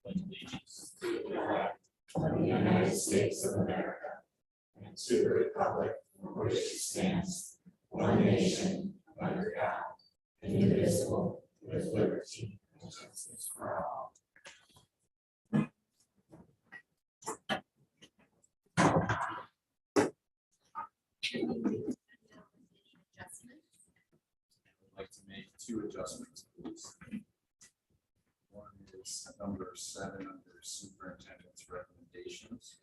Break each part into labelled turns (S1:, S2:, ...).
S1: pledge allegiance to the flag of the United States of America and to the republic for which it stands, one nation, under God, indivisible, with liberty and justice for all.
S2: I'd like to make two adjustments, please. One is number 7 under superintendent's recommendations.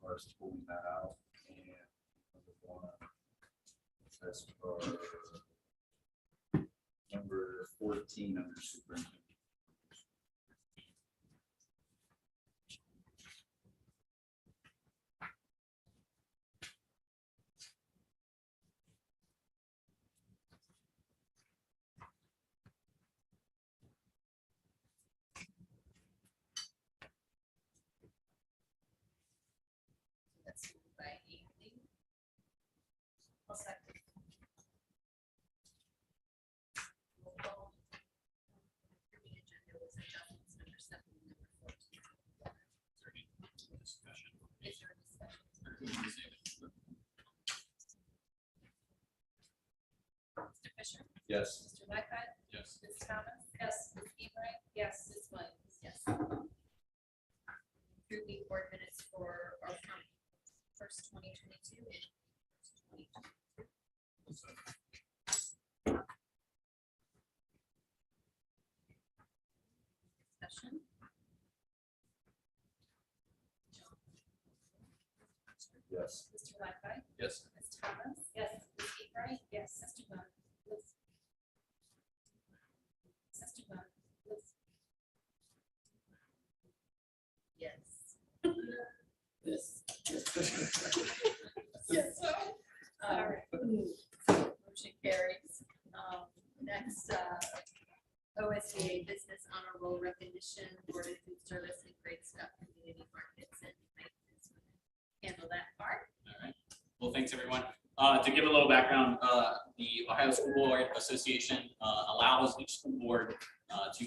S2: First, pulling that out, and number 1 as for number 14 under superintendent.
S3: That's moved by Amy. I'll second. Roll call. The agenda was adjustments number 7 and number 14.
S1: Discussion.
S3: Is there a discussion? Mr. Fisher?
S2: Yes.
S3: Mr. Mayfinder?
S1: Yes.
S3: Ms. Thomas? Yes. Ms. Ebrahim? Yes. Ms. Williams? Yes. Approve the board minutes for our first 2022 and first 2023. Discussion?
S2: Yes.
S3: Mr. Mayfinder?
S1: Yes.
S3: Ms. Thomas? Yes. Ms. Ebrahim? Yes. Mr. Bud? Mr. Bud? Yes.
S1: Yes.
S3: Yes. All right. Motion carries. Next, OSBA Business Honor Roll Recognition, Board of Food Service and Great Stuff Community Markets, and Mike is gonna handle that part.
S4: All right. Well, thanks everyone. To give a little background, the Ohio School Board Association allows each school board to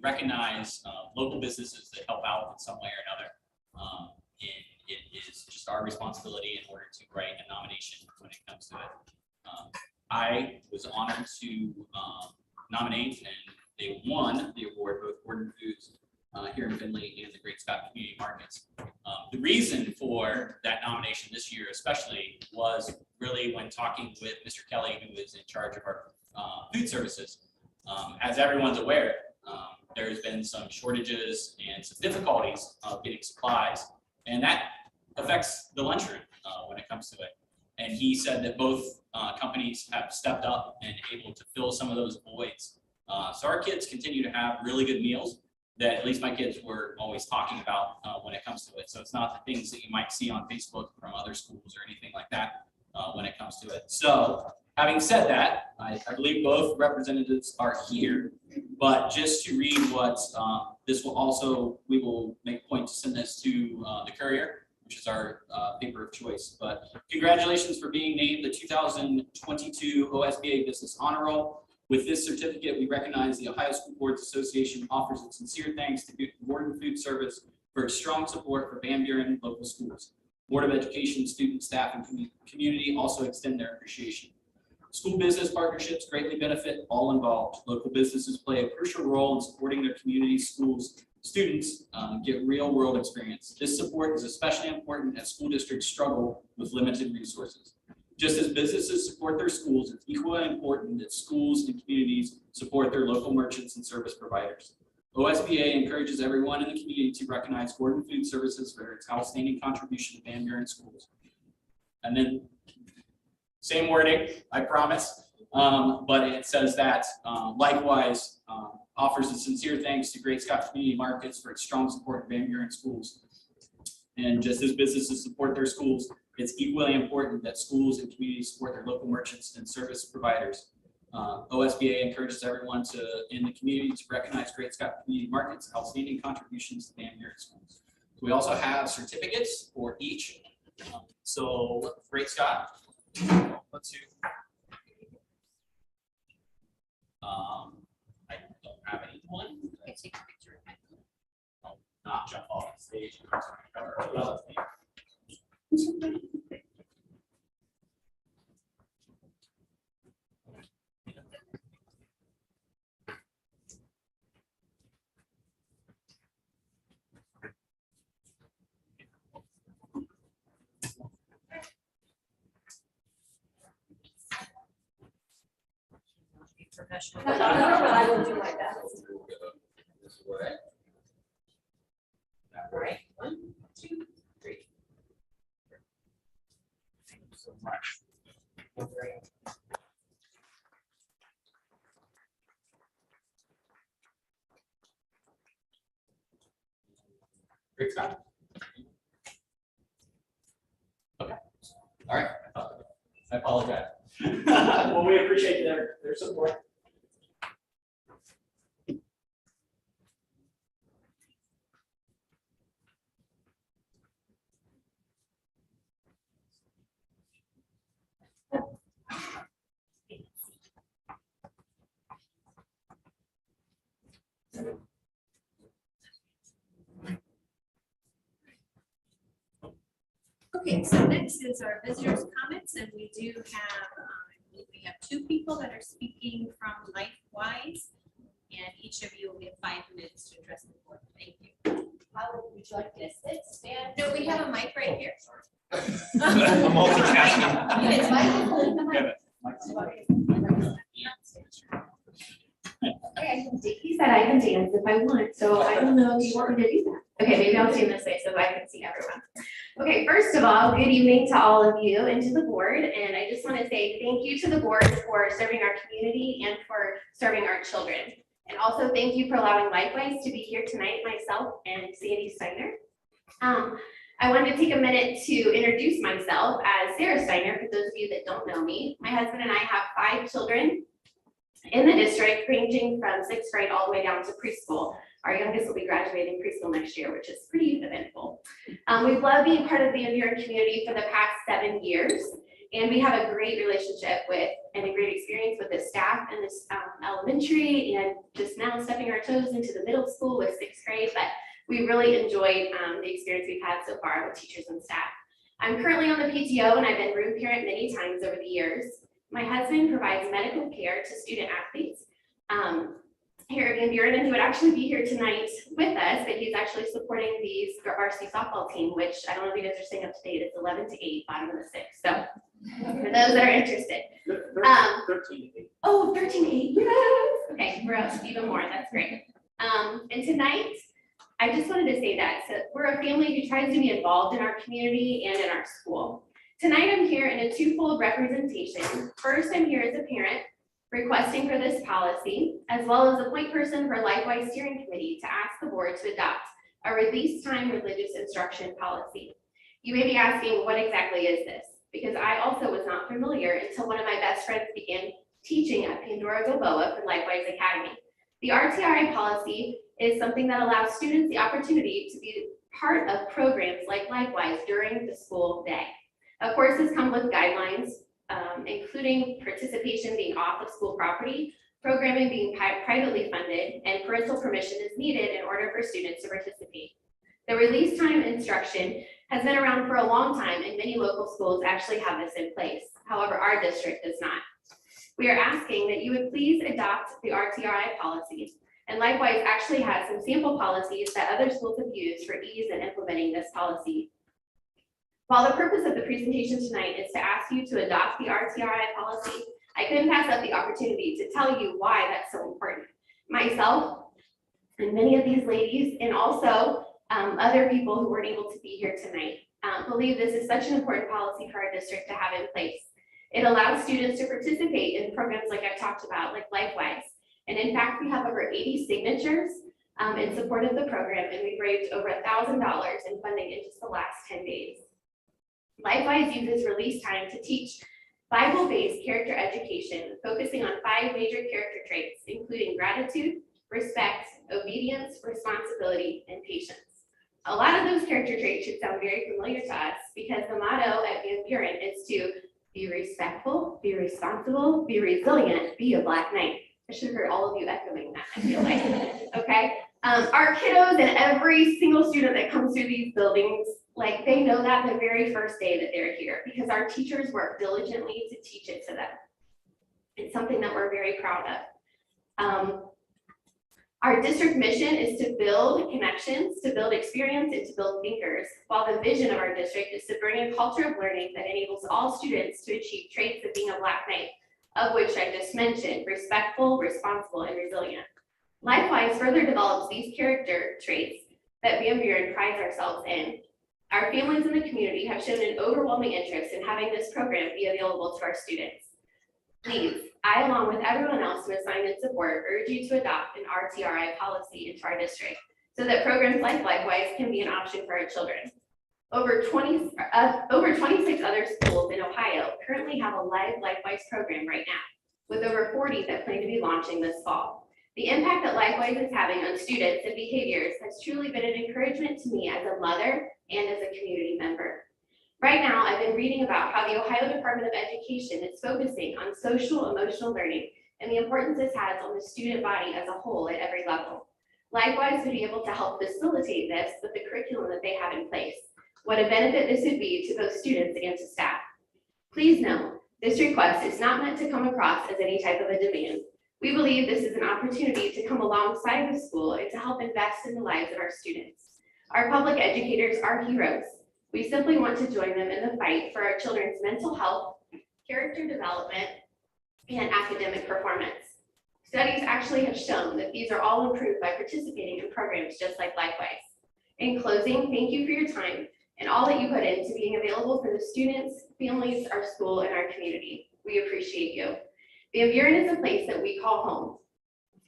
S4: recognize local businesses that help out in some way or another. And it is just our responsibility in order to write a nomination when it comes to it. I was honored to nominate, and they won the award, both Gordon Foods here in Findlay and the Great Scott Community Markets. The reason for that nomination this year especially was really when talking with Mr. Kelly, who is in charge of our food services. As everyone's aware, there's been some shortages and some difficulties of getting supplies, and that affects the lunchroom when it comes to it. And he said that both companies have stepped up and able to fill some of those voids. So our kids continue to have really good meals that at least my kids were always talking about when it comes to it. So it's not the things that you might see on Facebook from other schools or anything like that when it comes to it. So having said that, I believe both representatives are here, but just to read what this will also, we will make a point to send this to the Courier, which is our paper of choice. But congratulations for being named the 2022 OSBA Business Honor Roll. With this certificate, we recognize the Ohio School Boards Association offers its sincere thanks to Gordon Food Service for its strong support for Van Buren local schools. Board of Education, student, staff, and community also extend their appreciation. School business partnerships greatly benefit all involved. Local businesses play a crucial role in supporting their community schools. Students get real world experience. This support is especially important as school districts struggle with limited resources. Just as businesses support their schools, it's equally important that schools and communities support their local merchants and service providers. OSBA encourages everyone in the community to recognize Gordon Food Services for its outstanding contribution to Van Buren schools. And then same wording, I promise, but it says that likewise offers a sincere thanks to Great Scott Community Markets for its strong support of Van Buren schools. And just as businesses support their schools, it's equally important that schools and communities support their local merchants and service providers. OSBA encourages everyone in the community to recognize Great Scott Community Markets' outstanding contributions to Van Buren schools. We also have certificates for each. So Great Scott, let's see. I don't have anyone.
S3: I take a picture of it.
S4: stage. Well,
S1: Professional. I will do my best.
S2: This way.
S1: All right, 1, 2, 3.
S2: Thank you so much.
S4: Great, Scott. Okay, all right. I apologize.
S5: Well, we appreciate their support.
S3: Okay, so next is our visitors' comments, and we do have, I believe we have 2 people that are speaking from LifeWise, and each of you will get 5 minutes to address the board. Thank you.
S1: How would you like to sit, stand?
S3: No, we have a mic right here.
S2: I'm multitasking.
S3: Yes,
S6: Okay, he said I can dance if I want, so I don't know if you want me to do that. Okay, maybe I'll stand this way so I can see everyone. Okay, first of all, good evening to all of you and to the board, and I just want to say thank you to the board for serving our community and for serving our children. And also thank you for allowing LifeWise to be here tonight, myself and Sandy Steiner. I wanted to take a minute to introduce myself as Sarah Steiner, for those of you that don't know me. My husband and I have 5 children in the district, ranging from 6th grade all the way down to preschool. Our youngest will be graduating preschool next year, which is pretty eventful. We've loved being part of the Van Buren community for the past 7 years, and we have a great relationship with and a great experience with the staff in this elementary, and just now stepping our toes into the middle school with 6th grade, but we really enjoyed the experience we've had so far with teachers and staff. I'm currently on the PTO, and I've been room parent many times over the years. My husband provides medical care to student athletes here at Van Buren, and he would actually be here tonight with us, but he's actually supporting the varsity softball team, which I don't know if you guys are staying up to date. It's 11-8, bottom of the 6th. So for those that are interested.
S5: 13.
S6: Oh, 13-8, yes. Okay, we're up even more. That's great. And tonight, I just wanted to say that we're a family who tries to be involved in our community and in our school. Tonight, I'm here in a twofold representation. First, I'm here as a parent requesting for this policy, as well as a point person for LifeWise Steering Committee to ask the board to adopt a release time religious instruction policy. You may be asking, what exactly is this? Because I also was not familiar until one of my best friends began teaching at Pandora Gilboa for LifeWise Academy. The RTI policy is something that allows students the opportunity to be part of programs like LifeWise during the school day. Of course, this comes with guidelines, including participation being off of school property, programming being privately funded, and parental permission is needed in order for students to participate. The release time instruction has been around for a long time, and many local schools actually have this in place. However, our district does not. We are asking that you would please adopt the RTI policy, and LifeWise actually has some sample policies that other schools have used for ease in implementing this policy. While the purpose of the presentation tonight is to ask you to adopt the RTI policy, I couldn't pass up the opportunity to tell you why that's so important. Myself and many of these ladies, and also other people who weren't able to be here tonight, believe this is such an important policy for our district to have in place. It allows students to participate in programs like I talked about, like LifeWise. And in fact, we have over 80 signatures in support of the program, and we've raised over $1,000 in funding in just the last 10 days. LifeWise uses release time to teach Bible-based character education, focusing on 5 major character traits, including gratitude, respect, obedience, responsibility, and patience. A lot of those character traits should sound very familiar to us because the motto at Van Buren is to be respectful, be responsible, be resilient, be a Black Knight. I should have heard all of you echoing that, I feel like, okay? Our kiddos and every single student that comes through these buildings, like they know that the very first day that they're here because our teachers work diligently to teach it to them. It's something that we're very proud of. Our district mission is to build connections, to build experience, and to build thinkers, while the vision of our district is to bring a culture of learning that enables all students to achieve traits of being a Black Knight, of which I just mentioned, respectful, responsible, and resilient. Likewise, further develops these character traits that Van Buren prides ourselves in. Our families in the community have shown an overwhelming interest in having this program be available to our students. Please, I, along with everyone else who has signed in support, urge you to adopt an Rtri policy into our district so that programs like Likewise can be an option for our children. Over 26 other schools in Ohio currently have a live Likewise program right now, with over 40 that plan to be launching this fall. The impact that Likewise is having on students and behaviors has truly been an encouragement to me as a mother and as a community member. Right now, I've been reading about how the Ohio Department of Education is focusing on social emotional learning and the importance this has on the student body as a whole at every level. Likewise, to be able to help facilitate this with the curriculum that they have in place. What a benefit this would be to both students and to staff. Please know, this request is not meant to come across as any type of a demand. We believe this is an opportunity to come alongside the school and to help invest in the lives of our students. Our public educators are heroes. We simply want to join them in the fight for our children's mental health, character development, and academic performance. Studies actually have shown that these are all improved by participating in programs just like Likewise. In closing, thank you for your time and all that you put into being available for the students, families, our school, and our community. We appreciate you. Van Buren is a place that we call home.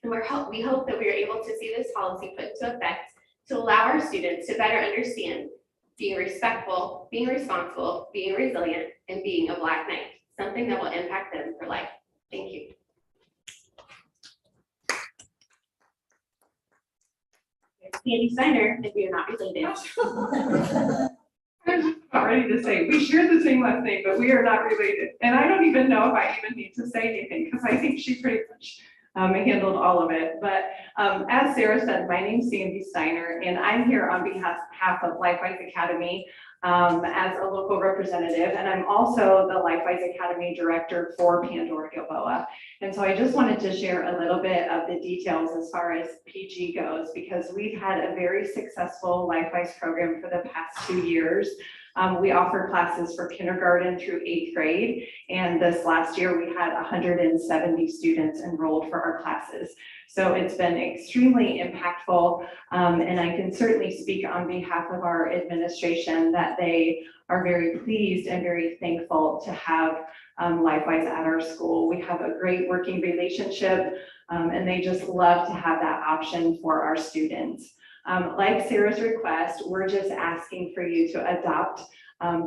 S6: And we hope that we are able to see this policy put into effect to allow our students to better understand being respectful, being responsible, being resilient, and being a Black Knight, something that will impact them for life. Thank you. There's Sandy Steiner, if you're not related.
S7: I was just about ready to say, we share the same last name, but we are not related. And I don't even know if I even need to say anything because I think she pretty much handled all of it. But as Sarah said, my name's Sandy Steiner, and I'm here on behalf of Likewise Academy as a local representative. And I'm also the Likewise Academy director for Pandora Gilboa. And so I just wanted to share a little bit of the details as far as PG goes, because we've had a very successful Likewise program for the past 2 years. We offer classes for kindergarten through 8th grade. And this last year we had 170 students enrolled for our classes. So it's been extremely impactful. And I can certainly speak on behalf of our administration that they are very pleased and very thankful to have Likewise at our school. We have a great working relationship and they just love to have that option for our students. Like Sarah's request, we're just asking for you to adopt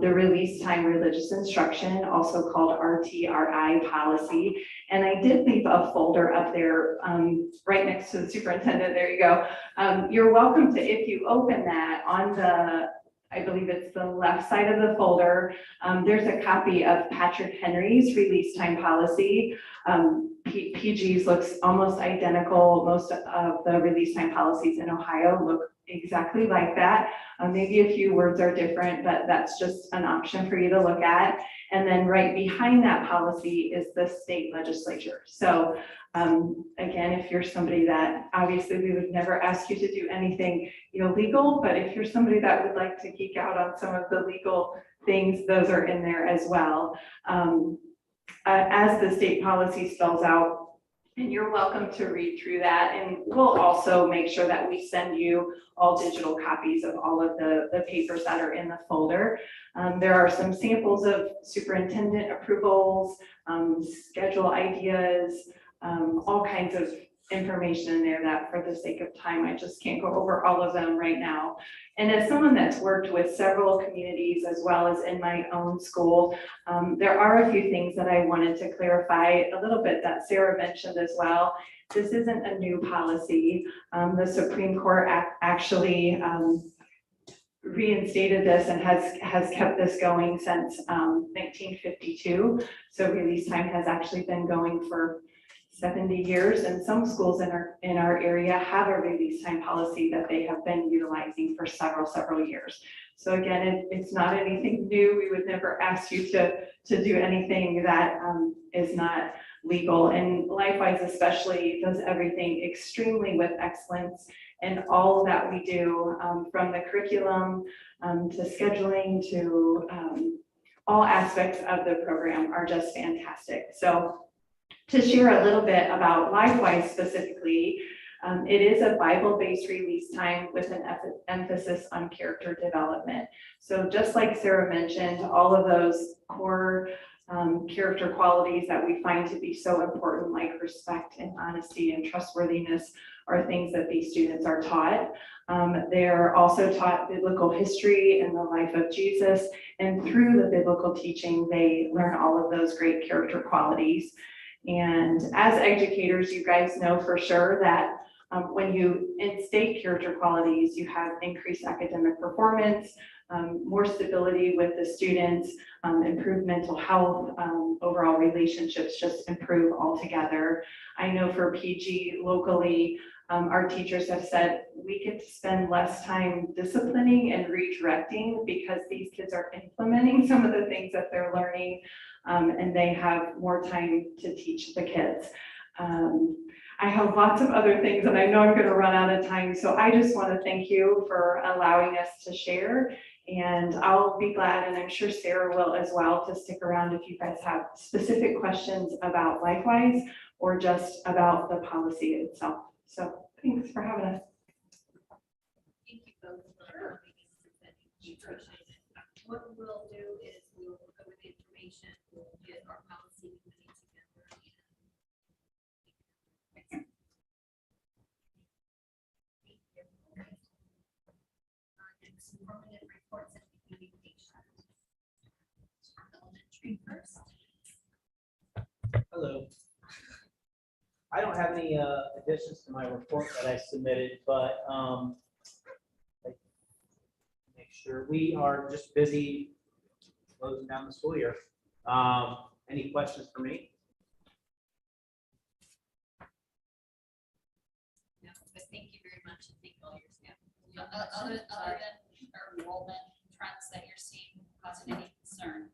S7: the release time religious instruction, also called Rtri policy. And I did leave a folder up there right next to the superintendent. There you go. You're welcome to, if you open that on the, I believe it's the left side of the folder, there's a copy of Patrick Henry's release time policy. PG's looks almost identical. Most of the release time policies in Ohio look exactly like that. Maybe a few words are different, but that's just an option for you to look at. And then right behind that policy is the state legislature. So again, if you're somebody that, obviously we would never ask you to do anything illegal, but if you're somebody that would like to geek out on some of the legal things, those are in there as well. As the state policy spells out, and you're welcome to read through that. And we'll also make sure that we send you all digital copies of all of the papers that are in the folder. There are some samples of superintendent approvals, schedule ideas, all kinds of information in there that for the sake of time, I just can't go over all of them right now. And as someone that's worked with several communities as well as in my own school, there are a few things that I wanted to clarify a little bit that Sarah mentioned as well. This isn't a new policy. The Supreme Court actually reinstated this and has kept this going since 1952. So release time has actually been going for 70 years, and some schools in our area have a release time policy that they have been utilizing for several years. So again, it's not anything new. We would never ask you to do anything that is not legal. And LifeWise especially does everything extremely with excellence, and all that we do, from the curriculum to scheduling to all aspects of the program are just fantastic. So to share a little bit about LifeWise specifically, it is a Bible-based release time with an emphasis on character development. So just like Sarah mentioned, all of those core character qualities that we find to be so important, like respect and honesty and trustworthiness, are things that these students are taught. They're also taught biblical history and the life of Jesus, and through the biblical teaching, they learn all of those great character qualities. And as educators, you guys know for sure that when you instate character qualities, you have increased academic performance, more stability with the students, improved mental health, overall relationships just improve altogether. I know for PG locally, our teachers have said we get to spend less time disciplining and redirecting because these kids are implementing some of the things that they're learning, and they have more time to teach the kids. I have lots of other things, and I know I'm going to run out of time, so I just want to thank you for allowing us to share, and I'll be glad, and I'm sure Sarah will as well, to stick around if you guys have specific questions about LifeWise or just about the policy itself. So thanks for having us.
S3: Thank you both for coming and presenting. We appreciate it. What we'll do is we'll go over the information, we'll get our policy committee together. Next, informative reports and communication. Elementary first.
S5: Hello. I don't have any additions to my report that I submitted, but make sure we are just busy closing down the school year. Any questions for me?
S3: No, but thank you very much, and thank all your staff. Other than our enrollment trends that you're seeing causing any concern?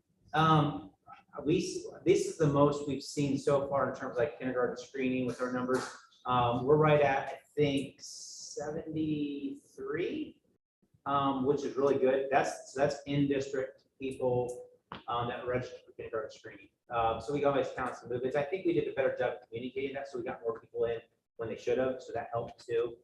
S5: This is the most we've seen so far in terms of like kindergarten screening with our numbers. We're right at, I think, 73, which is really good. That's in district people that registered for kindergarten screening. So we always count some movements. I think we did a better job communicating that, so we got more people in when they should have, so that helped too.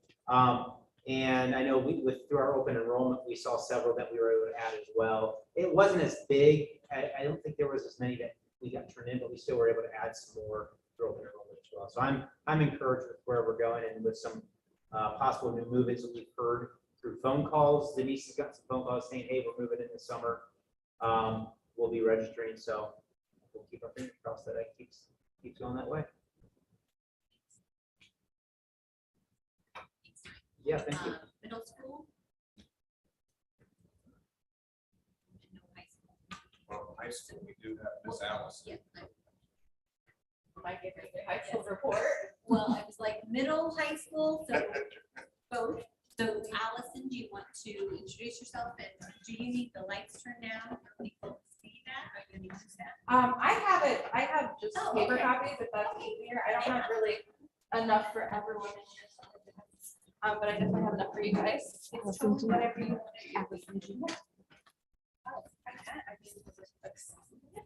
S5: And I know through our open enrollment, we saw several that we were able to add as well. It wasn't as big. I don't think there was as many that we got turned in, but we still were able to add some more through open enrollment as well. So I'm encouraged with where we're going, and with some possible new movements that we've heard through phone calls. Denise has got some phone calls saying, hey, we're moving in the summer. We'll be registering, so we'll keep our fingers crossed that it keeps going that way. Yeah, thank you.
S3: Middle school? And no high school.
S2: Well, high school, we do have Miss Alice.
S3: Yeah.
S8: Am I giving the high school report?
S3: Well, it was like middle, high school, so both. So Allison, do you want to introduce yourself, and do you need the lights turned down for people to see that? Are you going to use that?
S8: I have it. I have just
S3: Oh,
S8: paper
S3: okay.
S8: copies if that's easier. I don't have really enough for everyone in here. So it depends. But I definitely have enough for you guys. It's totally whatever you want to do. Oh, okay. I mean, was it accessible? Yeah.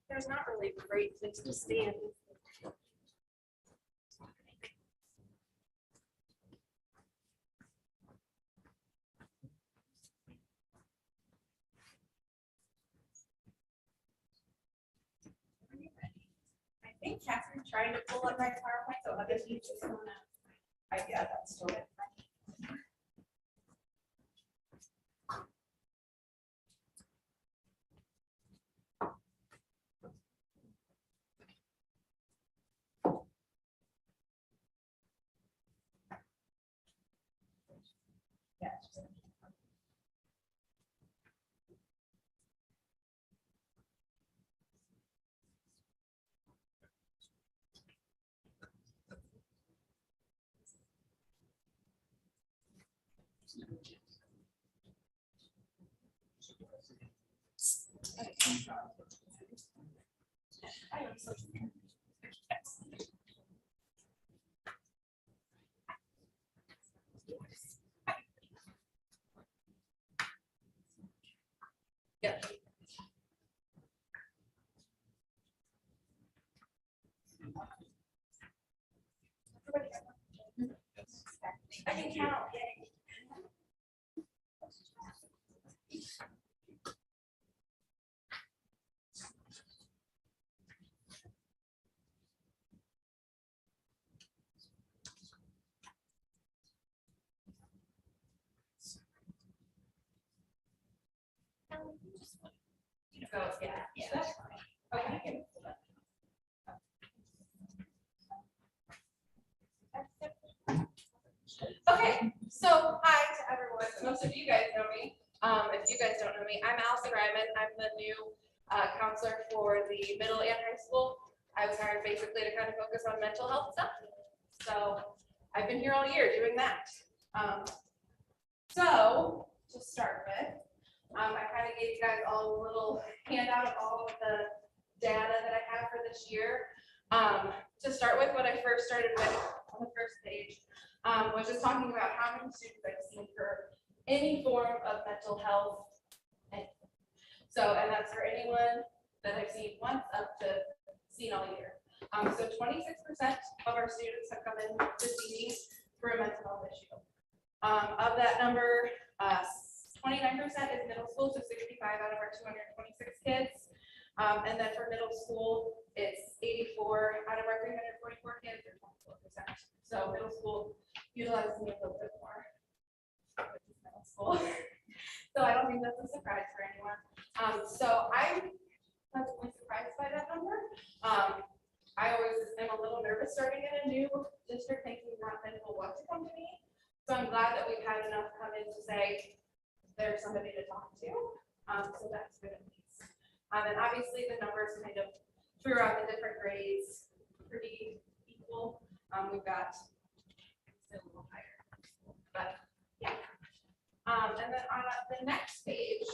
S8: There's not really great place to stand. I think Catherine's trying to pull up my PowerPoint, so others need to come out. Yeah, that's still it. Yep. I can count. So, yeah, that's fine. Okay. Okay, so hi to everyone. Most of you guys know me. If you guys don't know me, I'm Allison Ryman. I'm the new counselor for the middle and high school. I was hired basically to kind of focus on mental health stuff. So I've been here all year doing that. So to start with, I kind of gave you guys all a little handout of all of the data that I have for this year. To start with, what I first started with on the first page was just talking about how many students I've seen for any form of mental health. So, and that's for anyone that I've seen once up to seen all year. So 26% of our students have come in to see me for a mental health issue. Of that number, 29% is middle school, so 65 out of our 226 kids. And then for middle school, it's 84 out of our 344 kids, or 24%. So middle school utilizes me a little bit more, which is middle school. So I don't think that's a surprise for anyone. So I'm pleasantly surprised by that number. I always am a little nervous starting in a new district, thinking not many will want to come to me. So I'm glad that we've had enough come in to say there's somebody to talk to. So that's good at least. And obviously the numbers kind of throughout the different grades pretty equal. We've got still a little higher, but yeah. And then on the next page,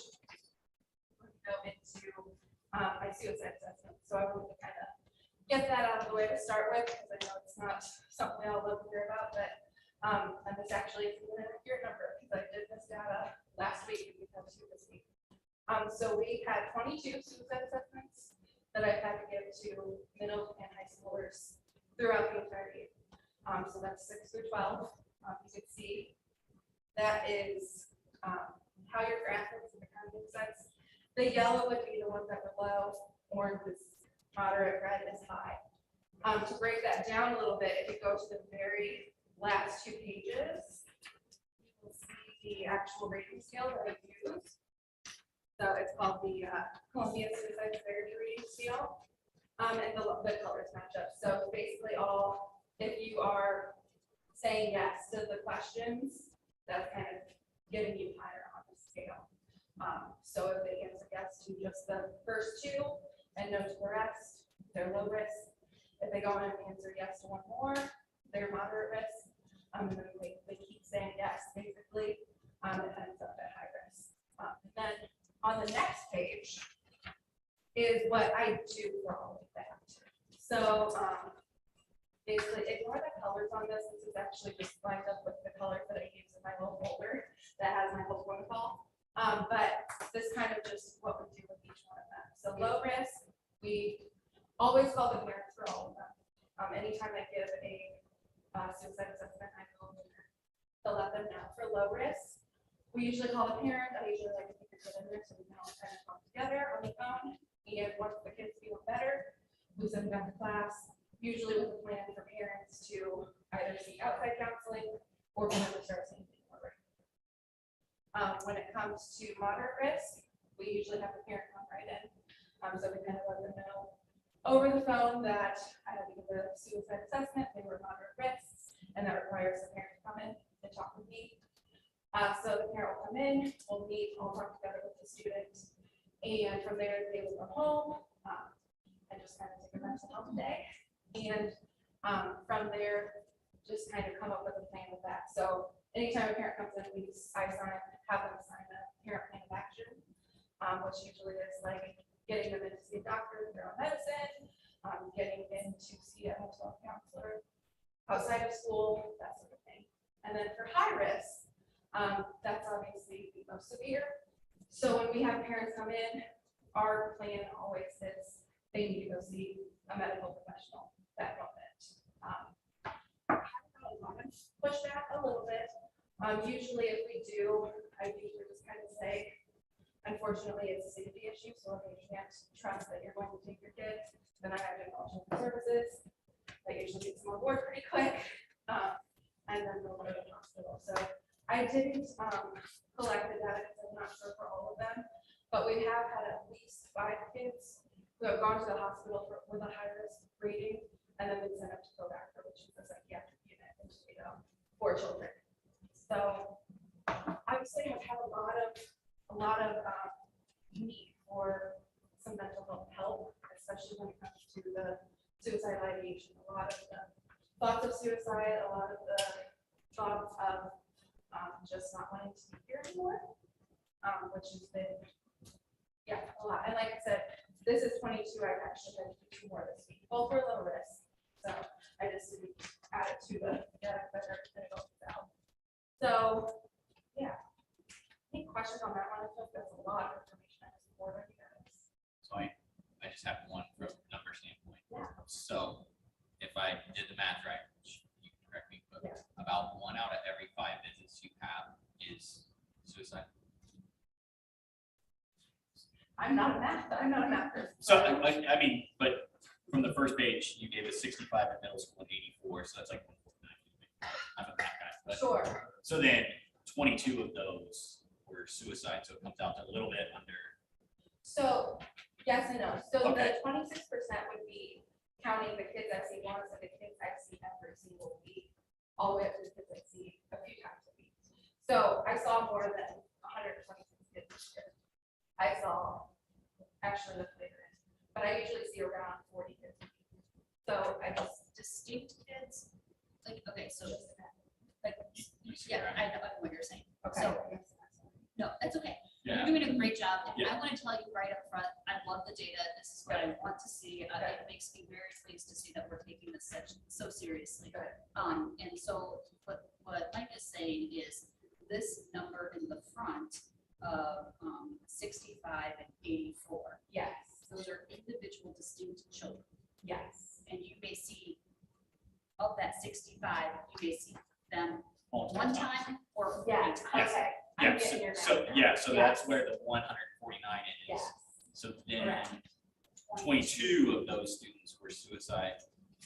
S8: we go into my suicide assessment. So I wanted to kind of get that out of the way to start with, because I know it's not something we all love to hear about, but and this actually is an accurate number because I did this data last week and we have 2 this week. So we had 22 suicide assessments that I've had to give to middle and high schoolers throughout the entire year. So that's 6 through 12. You can see that is how your graph looks in the county sites. The yellow would be the ones that were low, orange is moderate, red is high. To break that down a little bit, if you go to the very last 2 pages, you will see the actual rating scale that I use. So it's called the Columbia Suicide Severity Rating Scale. And the colors match up. So basically all, if you are saying yes to the questions, that's kind of getting you higher on the scale. So if they answer yes to just the first 2 and no to the rest, they're low risk. If they go on and answer yes to 1 more, they're moderate risk. And then they keep saying yes, basically, it ends up at high risk. And then on the next page is what I do for all of that. So basically, ignore the colors on this. This is actually just lined up with the colors that I use in my little folder that has my whole protocol. But this kind of just what we do with each one of them. So low risk, we always call the parents for all of them. Anytime I give a suicide assessment, I go to let them know. For low risk, we usually call the parent. I usually like to keep the kid in there so we can all kind of talk together on the phone. And once the kids feel better, we send them back to class, usually with a plan for parents to either seek outside counseling or for them to start seeing things more regularly. When it comes to moderate risk, we usually have the parent come right in. So we kind of let them know over the phone that I had to give a suicide assessment, they were moderate risks, and that requires the parent to come in and talk with me. So the parent will come in, we'll meet, we'll talk together with the student, and from there they will go home and just kind of take a mental health day. And from there, just kind of come up with a plan with that. So anytime a parent comes in, have them sign a parent plan of action, which usually is like getting them in to see a doctor, their own medicine, getting in to see a mental health counselor outside of school, that sort of thing. And then for high risk, that's obviously the most severe. So when we have parents come in, our plan always is they need to go see a medical professional that moment. I want to push that a little bit. Usually if we do, I usually just kind of say, unfortunately, it's a safety issue, so if you can't trust that you're going to take your kid, then I have to call children's services. That usually gets them on board pretty quick, and then they'll go to the hospital. So I didn't collect the data because I'm not sure for all of them, but we have had at least 5 kids who have gone to the hospital with a high risk rating, and then been sent up to go back, which is a psychiatric unit in Toledo for children. So I would say I've had a lot of need for some mental health help, especially when it comes to the suicide ideation. A lot of the thoughts of suicide, a lot of the thoughts of just not wanting to be here anymore, which has been, a lot. And like I said, this is 22. I've actually had to do 2 more this week, both were low risk. So I just didn't add it to the data that are going to go out. So any questions on that one? I think that's a lot of information I just poured on you guys.
S4: So I just have one from a number standpoint.
S8: Yeah.
S4: So if I did the math right, which you can correct me, but
S8: Yeah.
S4: about 1 out of every 5 visits you have is suicide.
S8: I'm not a math person.
S4: So I mean, but from the first page, you gave us 65 in middle school and 84, so that's like 149. I'm a math guy, but
S8: Sure.
S4: so then 22 of those were suicide, so it comes out to a little bit under.
S8: So yes and no. So
S4: Okay.
S8: the 26% would be counting the kids I see once and the kids I see every single week, all the way up to the kids I see a few times a week. So I saw more than 126 kids this year. I saw, actually that's later in, but I usually see around 40 kids. So I just
S1: Distinct kids, like, okay, so,
S8: like,
S4: You see
S1: yeah,
S4: where I'm
S1: I
S4: at?
S1: know what you're saying.
S8: okay.
S1: So- No, that's okay.
S4: Yeah.
S1: You're doing a great job. And
S4: Yeah.
S1: I want to tell you right up front, I love the data. This is what I want to see.
S8: Okay.
S1: It makes me very pleased to see that we're taking this section so seriously.
S8: Good.
S1: And so what Mike is saying is this number in the front of 65 and 84,
S8: Yes,
S1: those are individual distinct children.
S8: yes.
S1: And you may see of that 65, you may see them
S4: Multiple
S1: one
S4: times.
S1: time or 40
S8: Yes,
S1: times.
S8: okay.
S4: Yeah,
S8: I'm getting your
S4: so
S8: math now.
S4: yeah, so that's
S8: Yes.
S4: where the 149 is.
S8: Yes.
S4: So then
S8: Correct.
S4: 22 of those students were suicide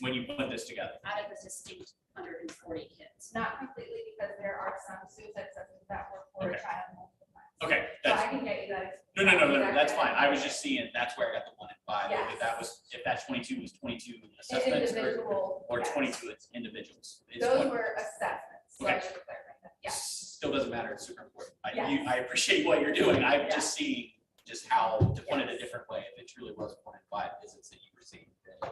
S4: when you put this together.
S1: Out of the distinct 140 kids.
S8: Not completely, because there are some suicide assessments that were for a
S4: Okay.
S8: child multiple times.
S4: Okay,
S8: So I
S4: that's,
S8: can get you that.
S4: no, that's
S8: exact
S4: fine. I was
S8: answer.
S4: just seeing, that's where I got the 1 and 5.
S8: Yes.
S4: If that 22 was 22 assessments
S8: Individual.
S4: or
S8: yes.
S4: 22 it's individuals. It's
S8: Those
S4: one-
S8: were assessments, so I
S4: Okay.
S8: should clarify that, yeah.
S4: Still doesn't matter, it's super important.
S8: Yes.
S4: I appreciate what you're doing. I'm
S8: Yeah.
S4: just seeing just how, to put it a
S8: Yes.
S4: different way, if it truly was 1 and 5 visits that you received. then,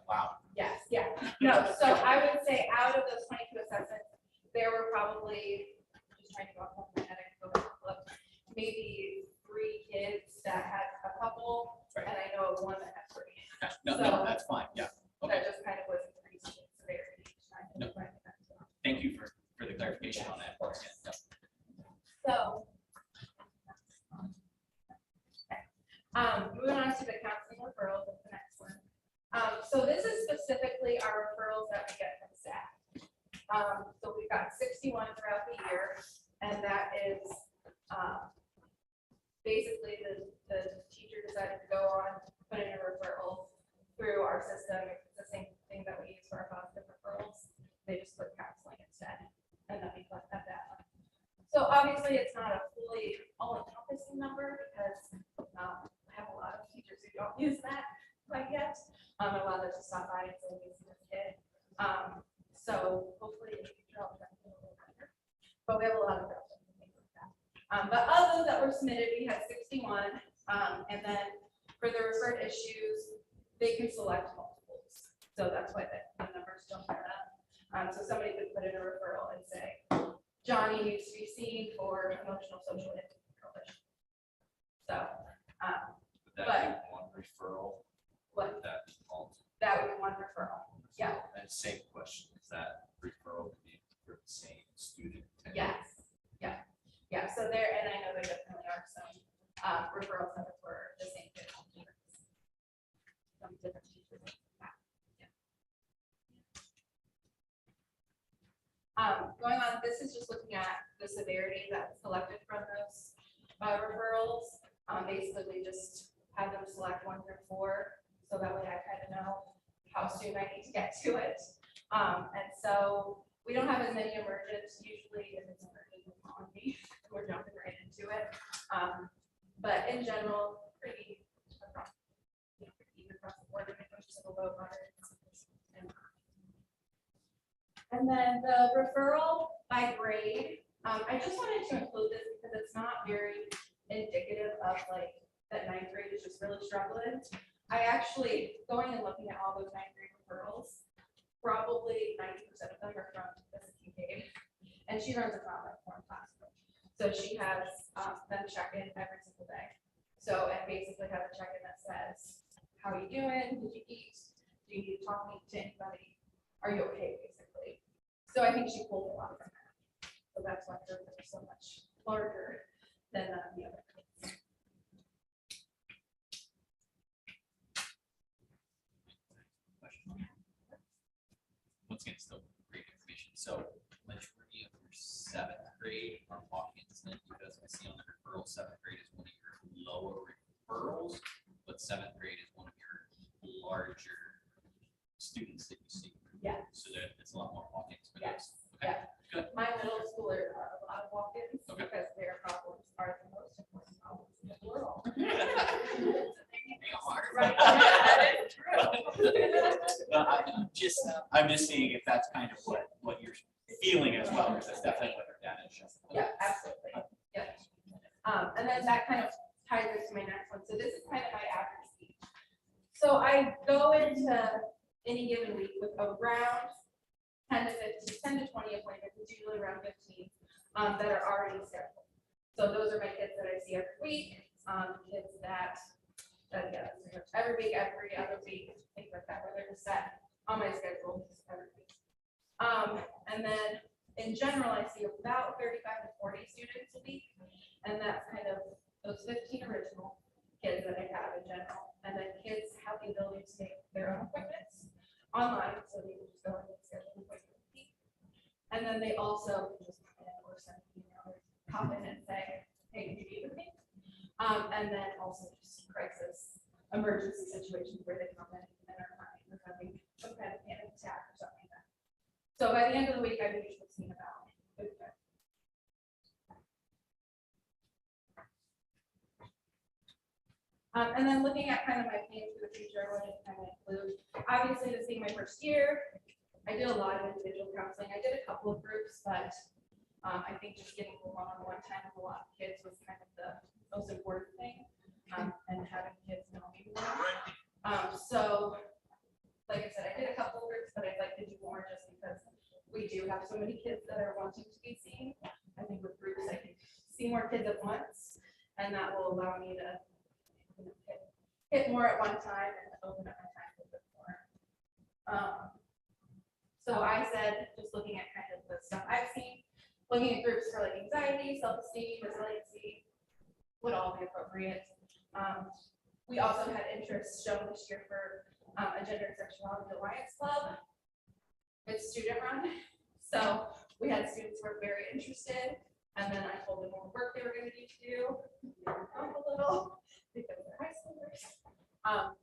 S4: wow.
S8: Yes, yeah, no, so I would say out of those 22 assessments, there were probably, just trying to go off the top of my head, I can go back and look, maybe 3 kids that had a couple,
S4: Right.
S8: and I know of 1 that had 3.
S4: No,
S8: So-
S4: that's fine, yeah. Okay,
S8: That just kind of was increasing in severity each time.
S4: No. thank you for the clarification on that. Yeah.
S8: So. Moving on to the counseling referrals, that's the next one. So this is specifically our referrals that we get from staff. So we've got 61 throughout the year, and that is, basically the teacher decided to go on, put in a referral through our system. It's the same thing that we use for our positive referrals. They just put counseling instead, and then we collect that data. So obviously, it's not a fully all-encompassing number because I have a lot of teachers who don't use that quite yet. A lot of us just stop by and say, "This is a kid." So hopefully, in the future, I'll try to do a little better. But we have a lot of girls and things like that. But of those that were submitted, we had 61. And then for the referred issues, they can select multiples. So that's why the numbers don't add up. So somebody could put in a referral and say, Johnny needs to be seen for emotional, social, and coalition. So,
S2: Would that be one referral?
S8: what,
S2: Would that be multiple?
S8: that would be one referral. Yeah.
S2: And same question, is that referral to be for the same student?
S8: Yes, yeah, so there, and I know there definitely are some referrals that are for the same kid. Some different teachers. Yeah. Going on, this is just looking at the severity that's collected from those referrals. Basically, we just have them select 1 through 4, so that way I kind of know how soon I need to get to it. And so we don't have as many emergents. Usually, if it's emergent, it's on me. We're jumping right into it. But in general, pretty across, pretty even across the board when it comes to the low moderate. And then the referral by grade. I just wanted to include this because it's not very indicative of like that 9th grade is just really struggling. I actually going and looking at all those 9th grade referrals. Probably 90% of them are from Mrs. Kincaid, and she runs a online form classroom. So she has them check in every single day. So and basically have a check-in that says, "How are you doing? Did you eat? Do you need to talk to anybody? Are you okay?" Basically. So I think she pulled a lot from that. So that's why hers are so much larger than the other kids.
S4: Once again, still great information. So majority of your 7th grade are walk-ins then, because I see on the referral, 7th grade is one of your lower referrals, but 7th grade is one of your larger students that you see.
S8: Yeah.
S4: So that it's a lot more walk-ins. for
S8: Yes.
S4: those. Okay.
S8: Yeah.
S4: Good.
S8: My middle schooler are a lot of walk-ins
S4: Okay.
S8: because their problems are the most important problems in the world.
S4: Right.
S8: That is true.
S4: Well, I'm just seeing if that's kind of what you're feeling as well, because that's definitely what your data is showing.
S8: Yeah, absolutely. Yeah. And then that kind of ties into my next one. So this is kind of my average week. So I go into any given week with around 10 to 15, 10 to 20 appointments, it's usually around 15 that are already scheduled. So those are my kids that I see every week, kids that yeah, every week, every other week, things like that, where they're just set on my schedule every week. And then in general, I see about 35 to 40 students a week, and that's kind of those 15 original kids that I have in general. And then kids have the ability to make their own appointments online, so they can just go and schedule an appointment. And then they also can just come in or send an email or pop in and say, "Hey, can you meet with me?" And then also just crisis emergency situations where they come in and are crying or having some kind of panic attack or something like that. So by the end of the week, I've usually seen about 55. And then looking at kind of my plans for the future, I wanted to kind of include, obviously this being my first year, I did a lot of individual counseling. I did a couple of groups, but I think just getting one-on-one time with a lot of kids was kind of the most important thing, and having kids know me more. So, like I said, I did a couple of groups, but I'd like to do more just because we do have so many kids that are wanting to be seen. I think with groups, I can see more kids at once, and that will allow me to hit more at one time and open up my time a little bit more. So I said, just looking at kind of the stuff I've seen, looking at groups for like anxiety, self-esteem, resiliency, would all be appropriate. We also had interest shown this year for a gender and sexuality alliance club. It's student run, so we had students who were very interested, and then I told them what work they were going to need to do, a little because they're high schoolers.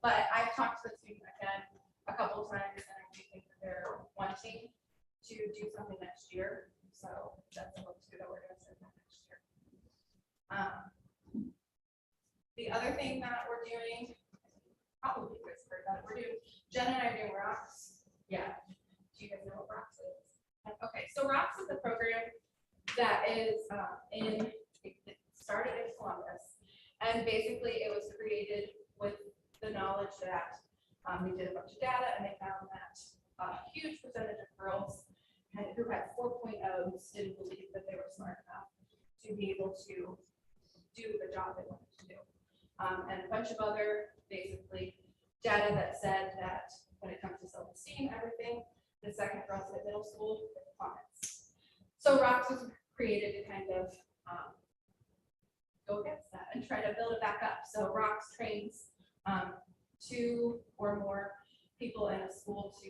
S8: But I've talked to the student again a couple of times, and I do think that they're wanting to do something next year. So that's a hope too that we're going to send that next year. The other thing that we're doing, probably Chris heard that, we're doing, Jen and I are doing Rocks. Yeah. Do you guys know what Rocks is? Okay, so Rocks is a program that is it started in Columbus, and basically it was created with the knowledge that they did a bunch of data and they found that a huge percentage of girls who had 4.0s didn't believe that they were smart enough to be able to do the job they wanted to do. And a bunch of other basically data that said that when it comes to self-esteem, everything, the second girls at middle school plummets. So ROCKS was created to kind of go against that and try to build it back up. So ROCKS trains 2 or more people in a school to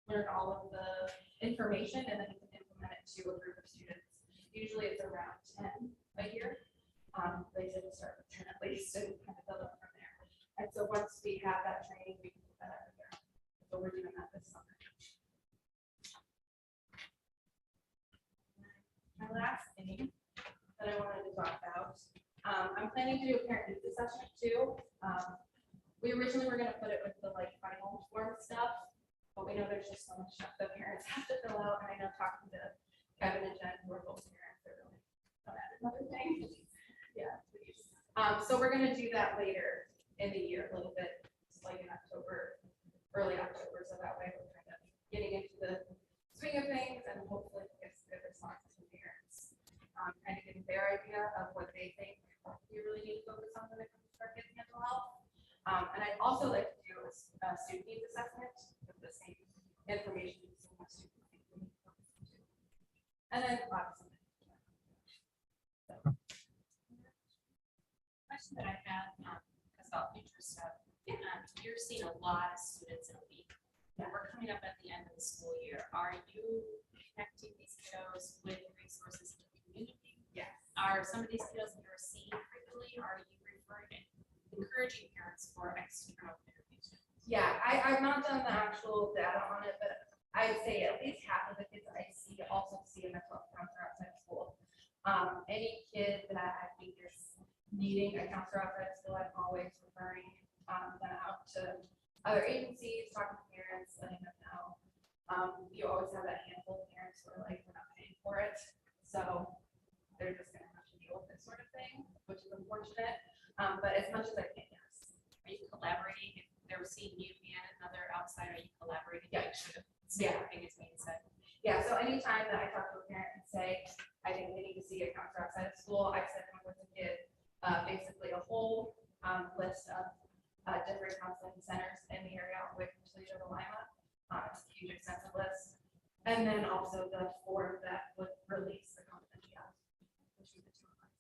S8: learn all of the information, and then you can implement it to a group of students. Usually it's around 10 a year. They did start with 10 at least and kind of build up from there. And so once we have that training, we can do that every year. So we're doing that this summer. My last thing that I wanted to talk about, I'm planning to do a parent news assessment too. We originally were going to put it with the like final form stuff, but we know there's just so much stuff that parents have to fill out. And I know talking to Kevin and Jen, who are both parents, they're really don't add another thing. Yeah, please. So we're going to do that later in the year, a little bit, like in October, early October. So that way we're kind of getting into the swing of things and hopefully get some good responses from parents. Kind of getting their idea of what they think we really need to focus on when it comes to our kids' mental health. And I'd also like to do a student needs assessment with the same information. And then obviously.
S9: Question that I have about future stuff. You're seeing a lot of students in a week. We're coming up at the end of the school year. Are you connecting these kiddos with resources in the community?
S8: Yes.
S9: Are some of these kiddos that you're seeing frequently? Are you referring, encouraging parents for external interviews?
S8: Yeah, I've not done the actual data on it, but I'd say at least half of the kids I see also see a mental health counselor outside of school. Any kid that I think is needing a counselor outside of school, I'm always referring them out to other agencies, talking to parents, letting them know. You always have that handful of parents who are like, we're not paying for it. So they're just gonna have to deal with this sort of thing, which is unfortunate. But as much as I can, yes.
S9: Are you collaborating? If they're seeing you and another outsider, are you collaborating?
S8: Yeah.
S9: Everything is being said.
S8: Yeah, so anytime that I talk to a parent and say, I think they need to see a counselor outside of school, I send them with a kid, basically a whole list of different counseling centers in the area, which Leisure to Lima. It's a huge extensive list. And then also the form that would release the confidentiality between the two of us.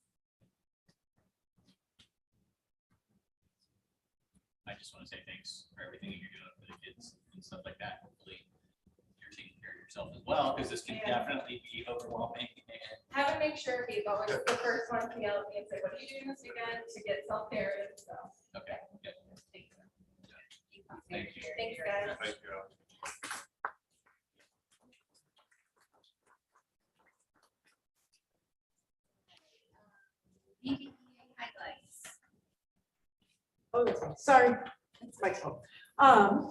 S4: I just want to say thanks for everything that you're doing for the kids and stuff like that. Hopefully you're taking care of yourself as well, because this can definitely be overwhelming. And
S8: Have to make sure he's always the first one to yell at me and say, what are you doing this weekend to get self-care? So.
S4: okay, good. Thank you.
S8: Thanks, guys.
S2: Thank you.
S3: BBA highlights.
S10: Oh, that's fine. Sorry, it's my fault. I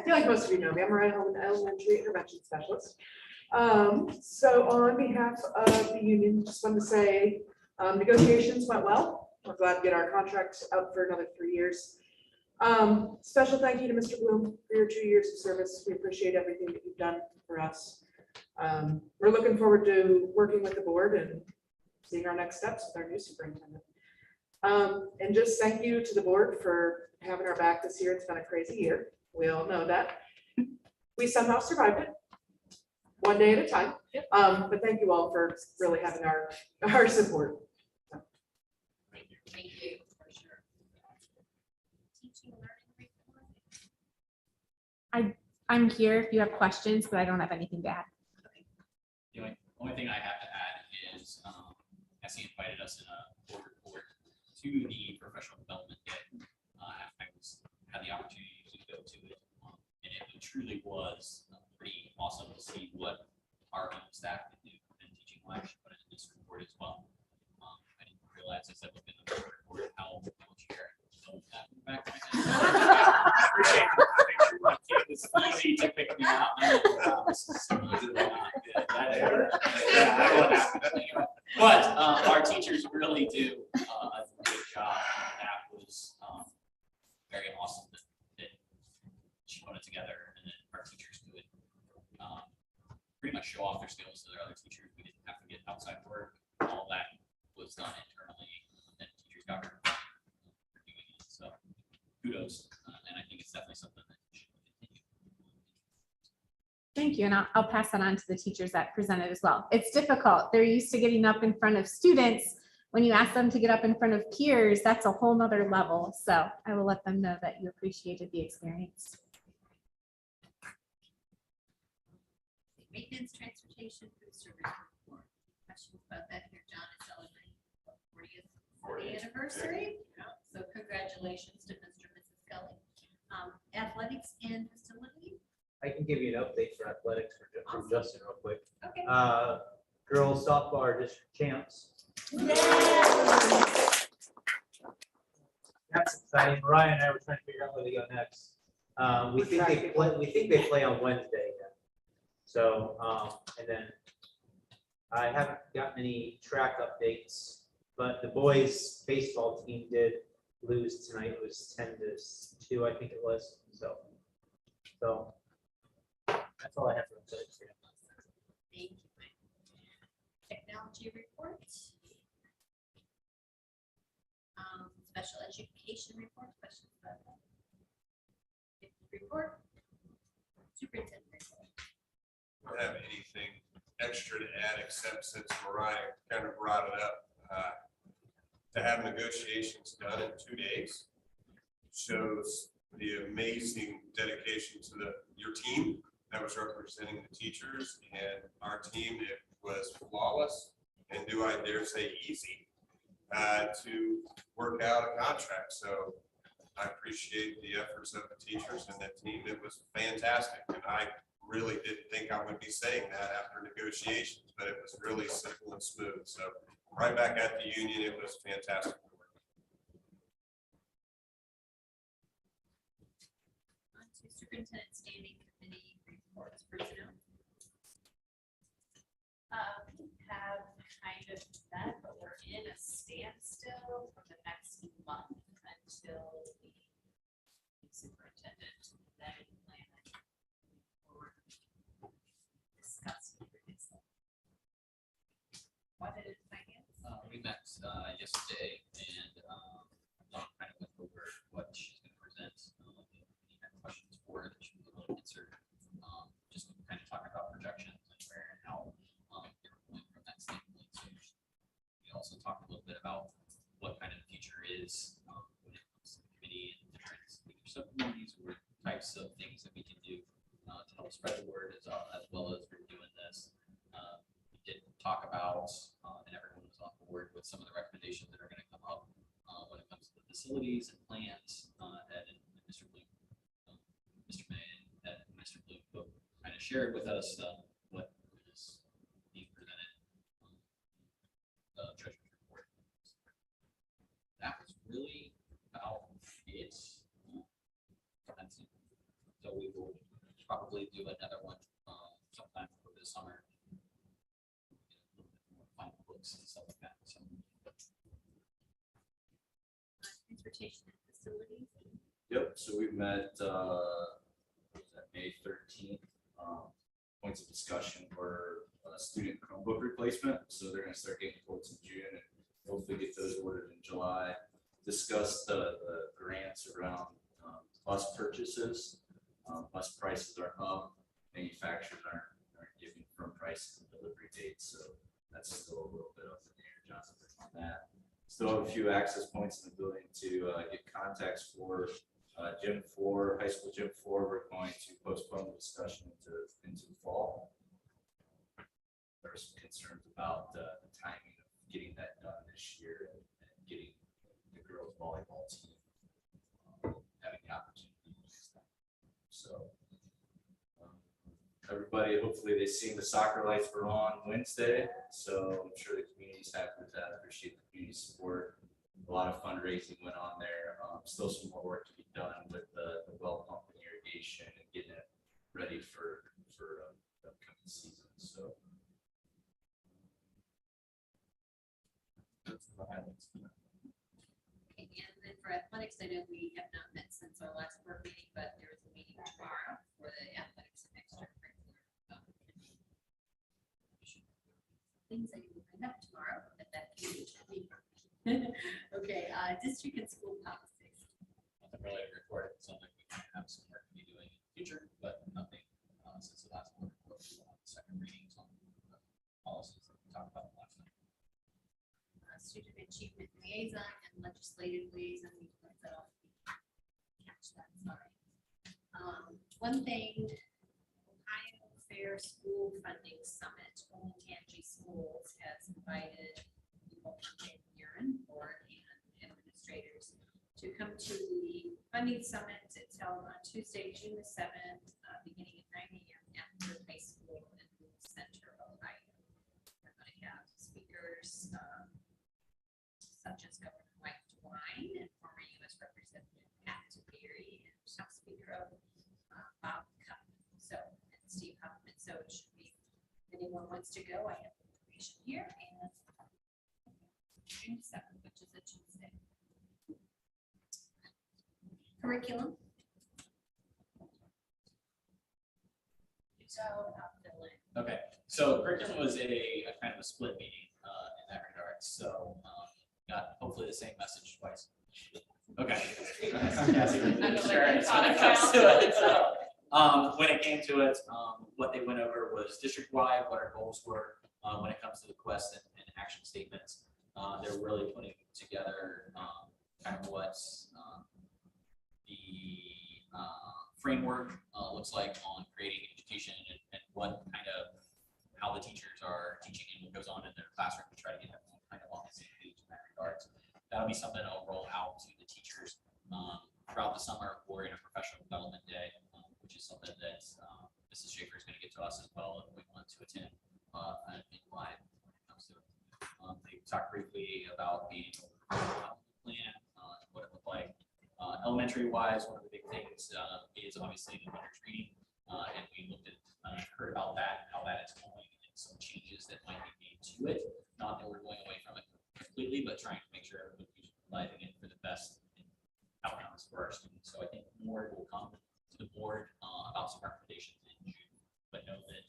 S10: feel like most of you know me. I'm an elementary intervention specialist. So on behalf of the union, just want to say negotiations went well. We're glad to get our contract up for another 3 years. Special thank you to Mr. Bloom for your 2 years of service. We appreciate everything that you've done for us. We're looking forward to working with the board and seeing our next steps with our new superintendent. And just thank you to the board for having our back this year. It's been a crazy year. We all know that. We somehow survived it, one day at a time. But thank you all for really having our support.
S9: Thank you for sure. Teaching and learning curriculum.
S11: I'm here if you have questions, but I don't have anything to add.
S4: The only thing I have to add is, Essie invited us in a board report to the professional development day. I had the opportunity to go to it, and it truly was pretty awesome to see what our own staff can do in teaching wise, but in this report as well. I didn't realize as I looked in the board report how much care don't have in the back of my head. I appreciate it. It's easy to pick me out. I know, wow, this is so easy, not good. But our teachers really do a great job. That was very awesome that she put it together, and then our teachers do it pretty much show off their skills to their other teachers. We didn't have to get outside work. All that was done internally, and teachers got rewarded for doing it. So kudos, and I think it's definitely something that should continue.
S11: Thank you, and I'll pass that on to the teachers that presented as well. It's difficult. They're used to getting up in front of students. When you ask them to get up in front of peers, that's a whole nother level. So I will let them know that you appreciated the experience.
S3: Maintenance, transportation, food service report. Questions about that here? John is celebrating the 40th anniversary. So congratulations to Mr. and Mrs. Kelly. Athletics and facility.
S5: I can give you an update for athletics from Justin real quick.
S3: Okay.
S5: Girls softball are district champs. That's exciting. Mariah and I were trying to figure out where they go next. We think they play on Wednesday. So, and then I haven't gotten any track updates, but the boys baseball team did lose tonight. It was 10-2, I think it was. So that's all I have for athletics.
S3: Thank you. Technology report. Special education report. Questions about that? Report. Superintendent report.
S12: I don't have anything extra to add except since Mariah kind of brought it up. To have negotiations done in 2 days shows the amazing dedication to your team that was representing the teachers and our team. It was flawless and do I dare say easy to work out a contract. So I appreciate the efforts of the teachers and the team. It was fantastic. And I really didn't think I would be saying that after negotiations, but it was really simple and smooth. So right back at the union, it was fantastic.
S3: On to superintendent standing committee reports. Personnel.
S9: We have kind of that, but we're in a standstill for the next month until the superintendent then plan or discuss. What did it finance?
S4: We met yesterday and kind of went over what she's going to present. Any kind of questions for her that she was able to answer. Just kind of talking about projections and where and how they're going from that standpoint. So we also talked a little bit about what kind of the future is when it comes to the committee and different subcommittees or types of things that we can do to help spread the word as well as we're doing this. We did talk about, and everyone was on board with some of the recommendations that are going to come up when it comes to the facilities and plans. And Mr. Bloom, Mr. May, and Mr. Bloom both kind of shared with us what is being presented. The treasurer's report. That was really about it. That's it. So we will probably do another one sometime over the summer. Final books and stuff like that. So.
S3: Transportation and facilities.
S2: Yep, so we've met, what was that, May 13th. Points of discussion for student Chromebook replacement. So they're gonna start getting quotes in June and hopefully get those ordered in July. Discuss the grants around bus purchases. Bus prices are up, manufacturers aren't giving firm prices and delivery dates. So that's still a little bit up in the air, Johnson, on that. Still have a few access points in the building to get contacts for gym 4, high school gym 4. We're going to postpone the discussion into the fall. There are some concerns about the timing of getting that done this year and getting the girls volleyball team having the opportunity to use that. So everybody, hopefully they seen the soccer lights were on Wednesday. So I'm sure the community's happy with that. I appreciate the community support. A lot of fundraising went on there. Still some more work to be done with the well pump and irrigation and getting it ready for the upcoming season. So that's the highlights.
S3: Okay, and then for athletics, I know we have not met since our last board meeting, but there is a meeting tomorrow for the athletics and extracurricular. things that you will bring up tomorrow, but that can be. Okay, district and school policies.
S4: Nothing really to report. It sounds like we might have some work to be doing in the future, but nothing since the last one. Second readings on the policies that we talked about last night.
S3: Student achievement liaison and legislative liaison. We put that off. Catch that, sorry. One thing, Ohio Fair School Funding Summit, Old Angie Schools has invited people from Urine Board and administrators to come to the funding summit. It's held on Tuesday, June the 7th, beginning at 9 a.m. at the high school in the center of Ohio. We're going to have speakers such as Governor Mike DeWine and former U.S. Representative Pat Berry and House Speaker of Bob Cupp. So, and Steve Huffman. So it should be, if anyone wants to go, I have information here and June 7th, which is a Tuesday. Curriculum. So,
S4: Okay, so curriculum was a kind of a split meeting in that regard. So got hopefully the same message twice. Okay. Sure. So when it comes to it, when it came to it, what they went over was district-wide, what our goals were when it comes to the quests and action statements. They're really putting together kind of what the framework looks like on creating education and what kind of how the teachers are teaching and what goes on in their classroom to try to get everyone kind of on the same page in that regard. That'll be something I'll roll out to the teachers throughout the summer or in a professional development day, which is something that Mrs. Schaefer is going to get to us as well if we want to attend in live when it comes to it. They talked briefly about being plan, what it looked like. Elementary wise, one of the big things is obviously the winter's reading, and we looked at heard about that, how that is going, and some changes that might be made to it. Not that we're going away from it completely, but trying to make sure everybody's utilizing it for the best outcomes for our students. So I think more will come to the board about some recommendations in June, but know that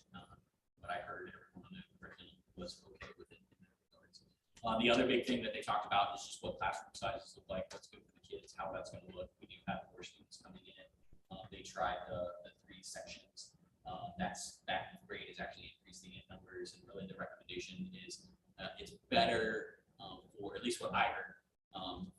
S4: what I heard, everyone on the curriculum was okay with it in that regards. The other big thing that they talked about is just what classroom sizes look like, what's good for the kids, how that's going to look. We do have more students coming in. They tried the 3 sections. That grade is actually increasing in numbers, and really the recommendation is it's better for at least what I heard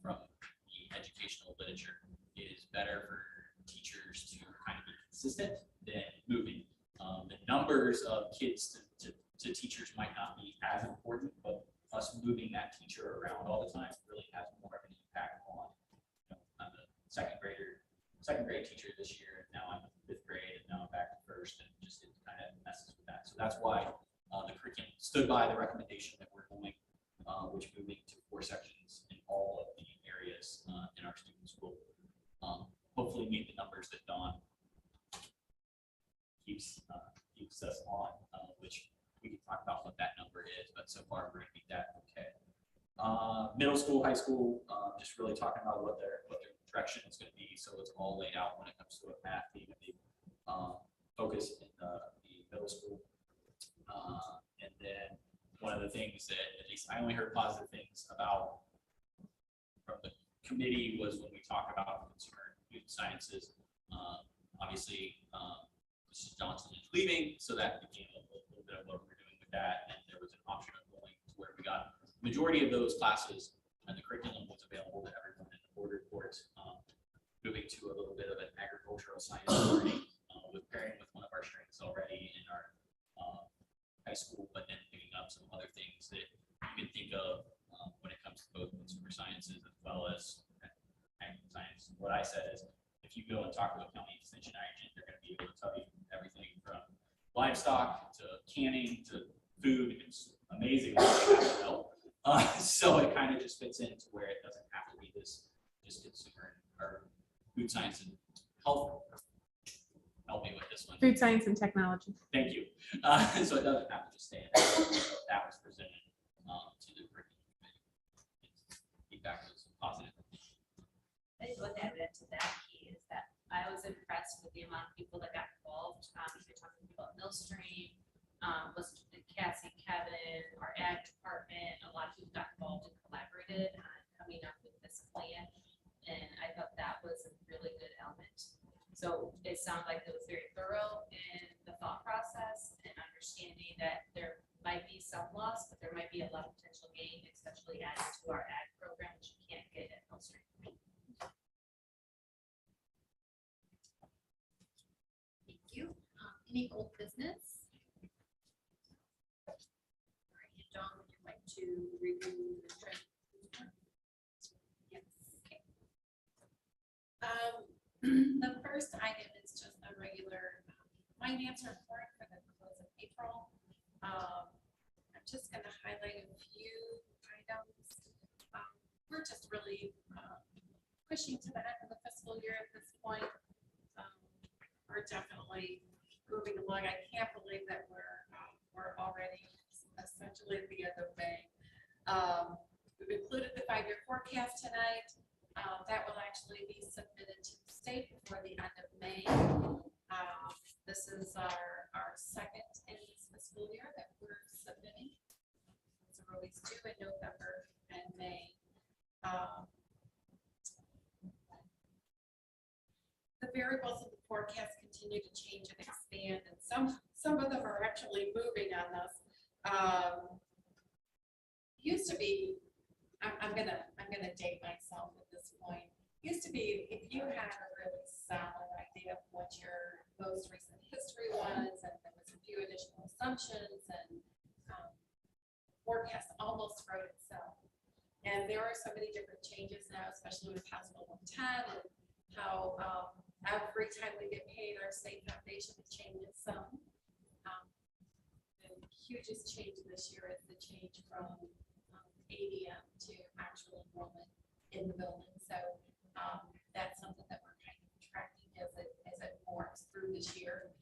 S4: from the educational literature is better for teachers to kind of be consistent than moving. The numbers of kids to teachers might not be as important, but us moving that teacher around all the time really has more of an impact on. I'm a second grade teacher this year, and now I'm in 5th grade, and now I'm back to 1st, and just it kind of messes with that. So that's why the curriculum stood by the recommendation that we're going, which moving to 4 sections in all of the areas in our student school. Hopefully meet the numbers that Dawn keeps us on, which we can talk about what that number is, but so far we're going to meet that okay. Middle school, high school, just really talking about what their direction is going to be. So it's all laid out when it comes to a math being a big focus in the middle school. And then one of the things that at least I only heard positive things about from the committee was when we talk about consumer youth sciences. Obviously, Mrs. Johnson is leaving, so that became a little bit of what we're doing with that. And there was an option of going to where we got the majority of those classes and the curriculum was available to everyone in the board reports. Moving to a little bit of an agricultural science learning with pairing with one of our strengths already in our high school, but then picking up some other things that you can think of when it comes to both consumer sciences as well as science. What I said is, if you go and talk to a county extension agent, they're going to be able to tell you everything from livestock to canning to food. It's amazing. So it kind of just fits into where it doesn't have to be this just consumer or food science and health. Help me with this one.
S11: Food science and technology.
S4: Thank you. So it doesn't have to just stay in there. So that was presented to the curriculum committee. Feedback was positive.
S9: I think what added to that key is that I was impressed with the amount of people that got involved. You're talking about Millstream, was Cassie, Kevin, our ag department, a lot of people got involved and collaborated on coming up with this plan. And I thought that was a really good element. So it sounded like it was very thorough in the thought process and understanding that there might be some loss, but there might be a lot of potential gain, especially added to our ag program, which you can't get at Mill Street.
S3: Thank you. Any old business? All right, and John, would you like to review the trend? Yes. Okay. The first item is just a regular finance report for the close of April. I'm just going to highlight a few items. We're just really pushing to the end of the fiscal year at this point. We're definitely moving along. I can't believe that we're already essentially at the end of May. We've included the 5-year forecast tonight. That will actually be submitted to the state before the end of May. This is our second in this fiscal year that we're submitting. So we're always due in November and May. The variables of the forecast continue to change and expand, and some of them are actually moving on us. Used to be, I'm gonna date myself at this point. Used to be, if you had a really solid idea of what your most recent history was, and there was a few additional assumptions, and forecast almost wrote itself. And there are so many different changes now, especially with House Bill 110, and how every time we get paid, our state foundation changes some. The hugest change this year is the change from ADM to actual enrollment in the building. So that's something that we're kind of tracking as it morphs through this year.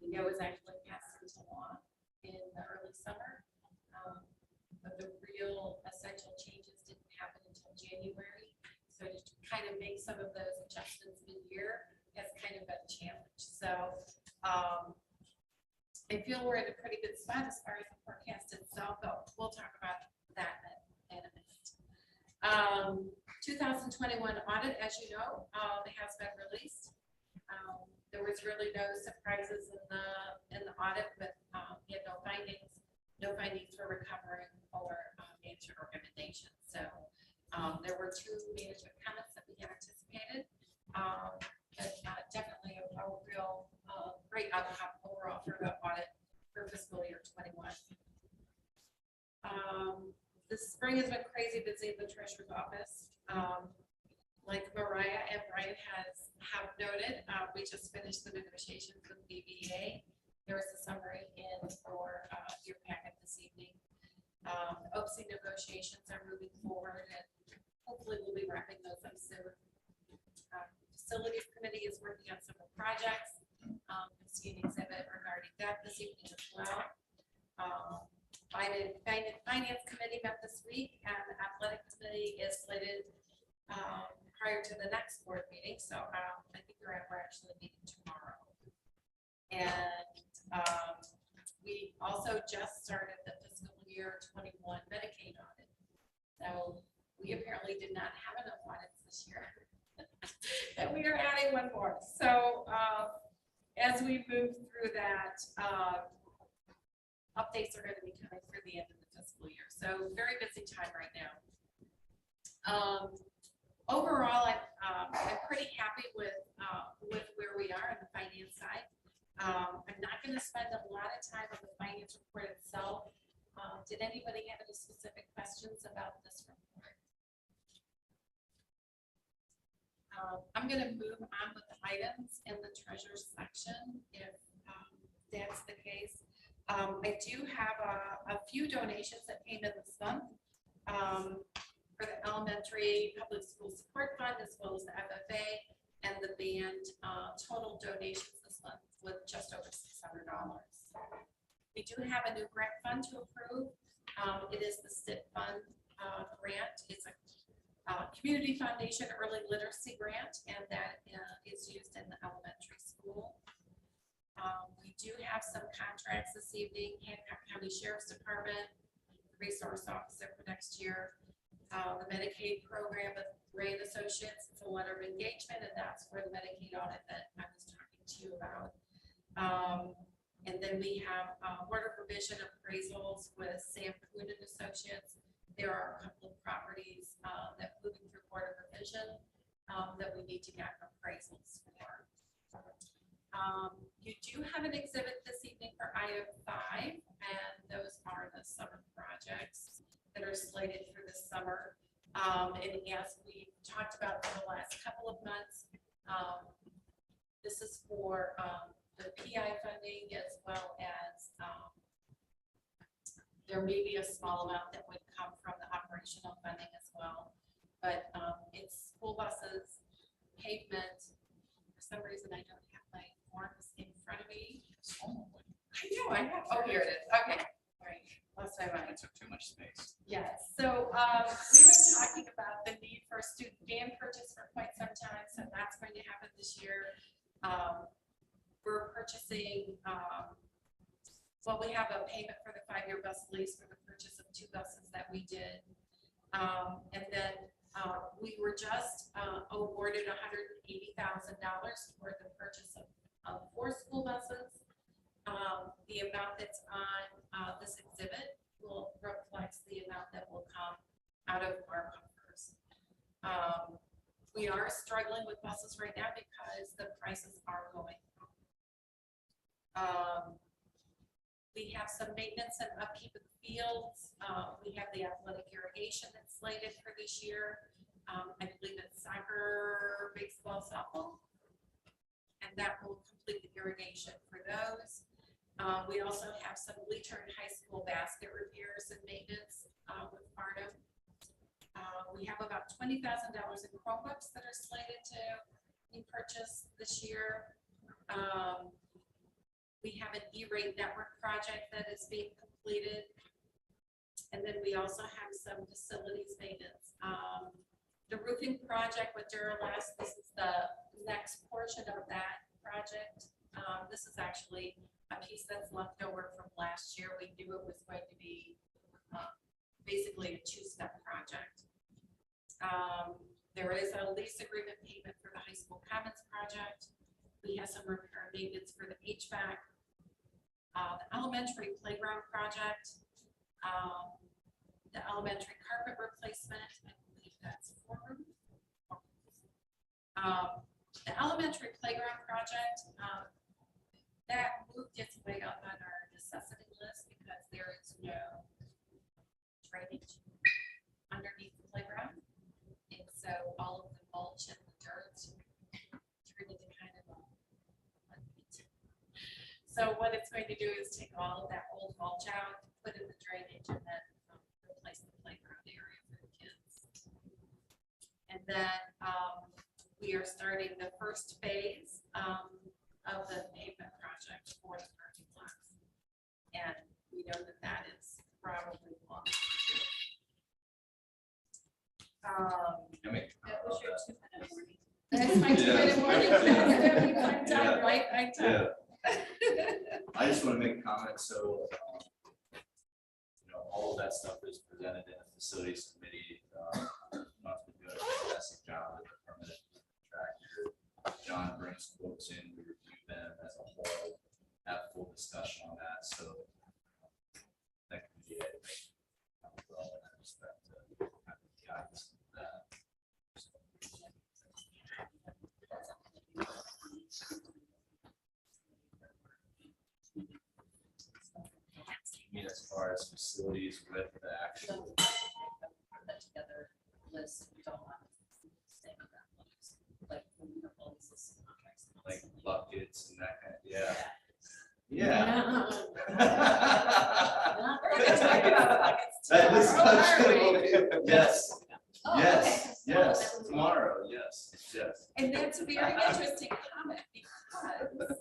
S3: We know it's actually passed into law in the early summer, but the real essential changes didn't happen until January. So to kind of make some of those adjustments mid-year has kind of been a challenge. So I feel we're in a pretty good spot as far as the forecast itself, but we'll talk about that in a minute. 2021 audit, as you know, it has been released. There was really no surprises in the audit, but we had no findings for recovering or management recommendations. So there were 2 management comments that we had anticipated, but definitely a real great outcome overall for the audit for fiscal year 21. This spring has been crazy busy in the treasurer's office. Like Mariah and Brian have noted, we just finished the negotiations with BBA. There was a summary in for your packet this evening. The OPC negotiations are moving forward, and hopefully we'll be wrapping those up soon. Facilities committee is working on several projects. You'll see an exhibit regarding that this evening as well. Finance committee met this week, and the athletic committee is slated prior to the next board meeting. So I think we're actually meeting tomorrow. And we also just started the fiscal year 21 Medicaid audit. So we apparently did not have enough audits this year. And we are adding one more. So as we move through that, updates are going to be coming through the end of the fiscal year. So very busy time right now. Overall, I'm pretty happy with where we are on the finance side. I'm not going to spend a lot of time on the finance report itself. Did anybody have any specific questions about this report? I'm going to move on with the items in the treasurer's section, if that's the case. I do have a few donations that came in this month for the elementary public school support fund, as well as the FFA and the band. Total donations this month with just over $600. We do have a new grant fund to approve. It is the STIP fund grant. It's a community foundation early literacy grant, and that is used in the elementary school.
S9: We do have some contracts this evening, Hancock County Sheriff's Department, Resource Officer for next year. The Medicaid program with Ray and Associates, it's a letter of engagement, and that's for the Medicaid audit that I was talking to you about. And then we have Board of Revision appraisals with Sam Coon and Associates. There are a couple of properties that moving through Board of Revision that we need to get appraisals for. You do have an exhibit this evening for item 5, and those are the summer projects that are slated for this summer. And as we talked about for the last couple of months, this is for the PI funding as well as there may be a small amount that would come from the operational funding as well. But it's school buses, pavement. For some reason, I don't have my forms in front of me. I know. Oh, here it is. Okay. All right. Lost my mind.
S4: It took too much space.
S9: Yes, so we were talking about the need for a student van purchase for quite some time, so that's going to happen this year. We're purchasing, well, we have a payment for the 5-year bus lease for the purchase of 2 buses that we did. And then we were just awarded $180,000 for the purchase of 4 school buses. The amount that's on this exhibit will reflect the amount that will come out of our buffers. We are struggling with buses right now because the prices are going up. We have some maintenance and upkeep of the fields. We have the athletic irrigation that's slated for this year. I believe it's soccer, baseball, softball, and that will complete the irrigation for those. We also have some Leecher and High School basket repairs and maintenance with Farnham. We have about $20,000 in Chromebooks that are slated to be purchased this year. We have an E-rate network project that is being completed. And then we also have some facilities maintenance. The roofing project with Duralast, this is the next portion of that project. This is actually a piece that's left over from last year. We knew it was going to be basically a 2-step project. There is a lease agreement payment for the high school commons project. We have some repair maintenance for the HVAC. The elementary playground project. The elementary carpet replacement. I believe that's 4 rooms. The elementary playground project. That moved its way up on our necessity list because there is no drainage underneath the playground. And so all of the mulch and the dirt turned into kind of a pit. So what it's going to do is take all of that old mulch out, put in the drainage, and then replace the playground area for the kids. And then we are starting the first phase of the pavement project for the parking lots. And we know that that is probably long.
S3: That was your 2-minute warning.
S9: That's my 2-minute warning. That's time, right? Right time.
S2: I just want to make a comment. So, all of that stuff is presented in the facilities committee. Not been doing a fantastic job with the permanent contractor. John brings quotes in, we review them as a whole, have full discussion on that. So that can be it. Well, in that respect, have the guidance of that. I mean, as far as facilities with the actual.
S3: Put that together list. We don't want to say that list. Like
S2: Like buckets and that kind of, yeah.
S3: Yeah.
S9: We're gonna talk about buckets
S2: That is
S9: tomorrow,
S2: such
S9: aren't we?
S2: a- Yes,
S3: Oh,
S2: yes,
S3: okay.
S2: yes, tomorrow, yes, yes.
S9: And that's a very interesting comment because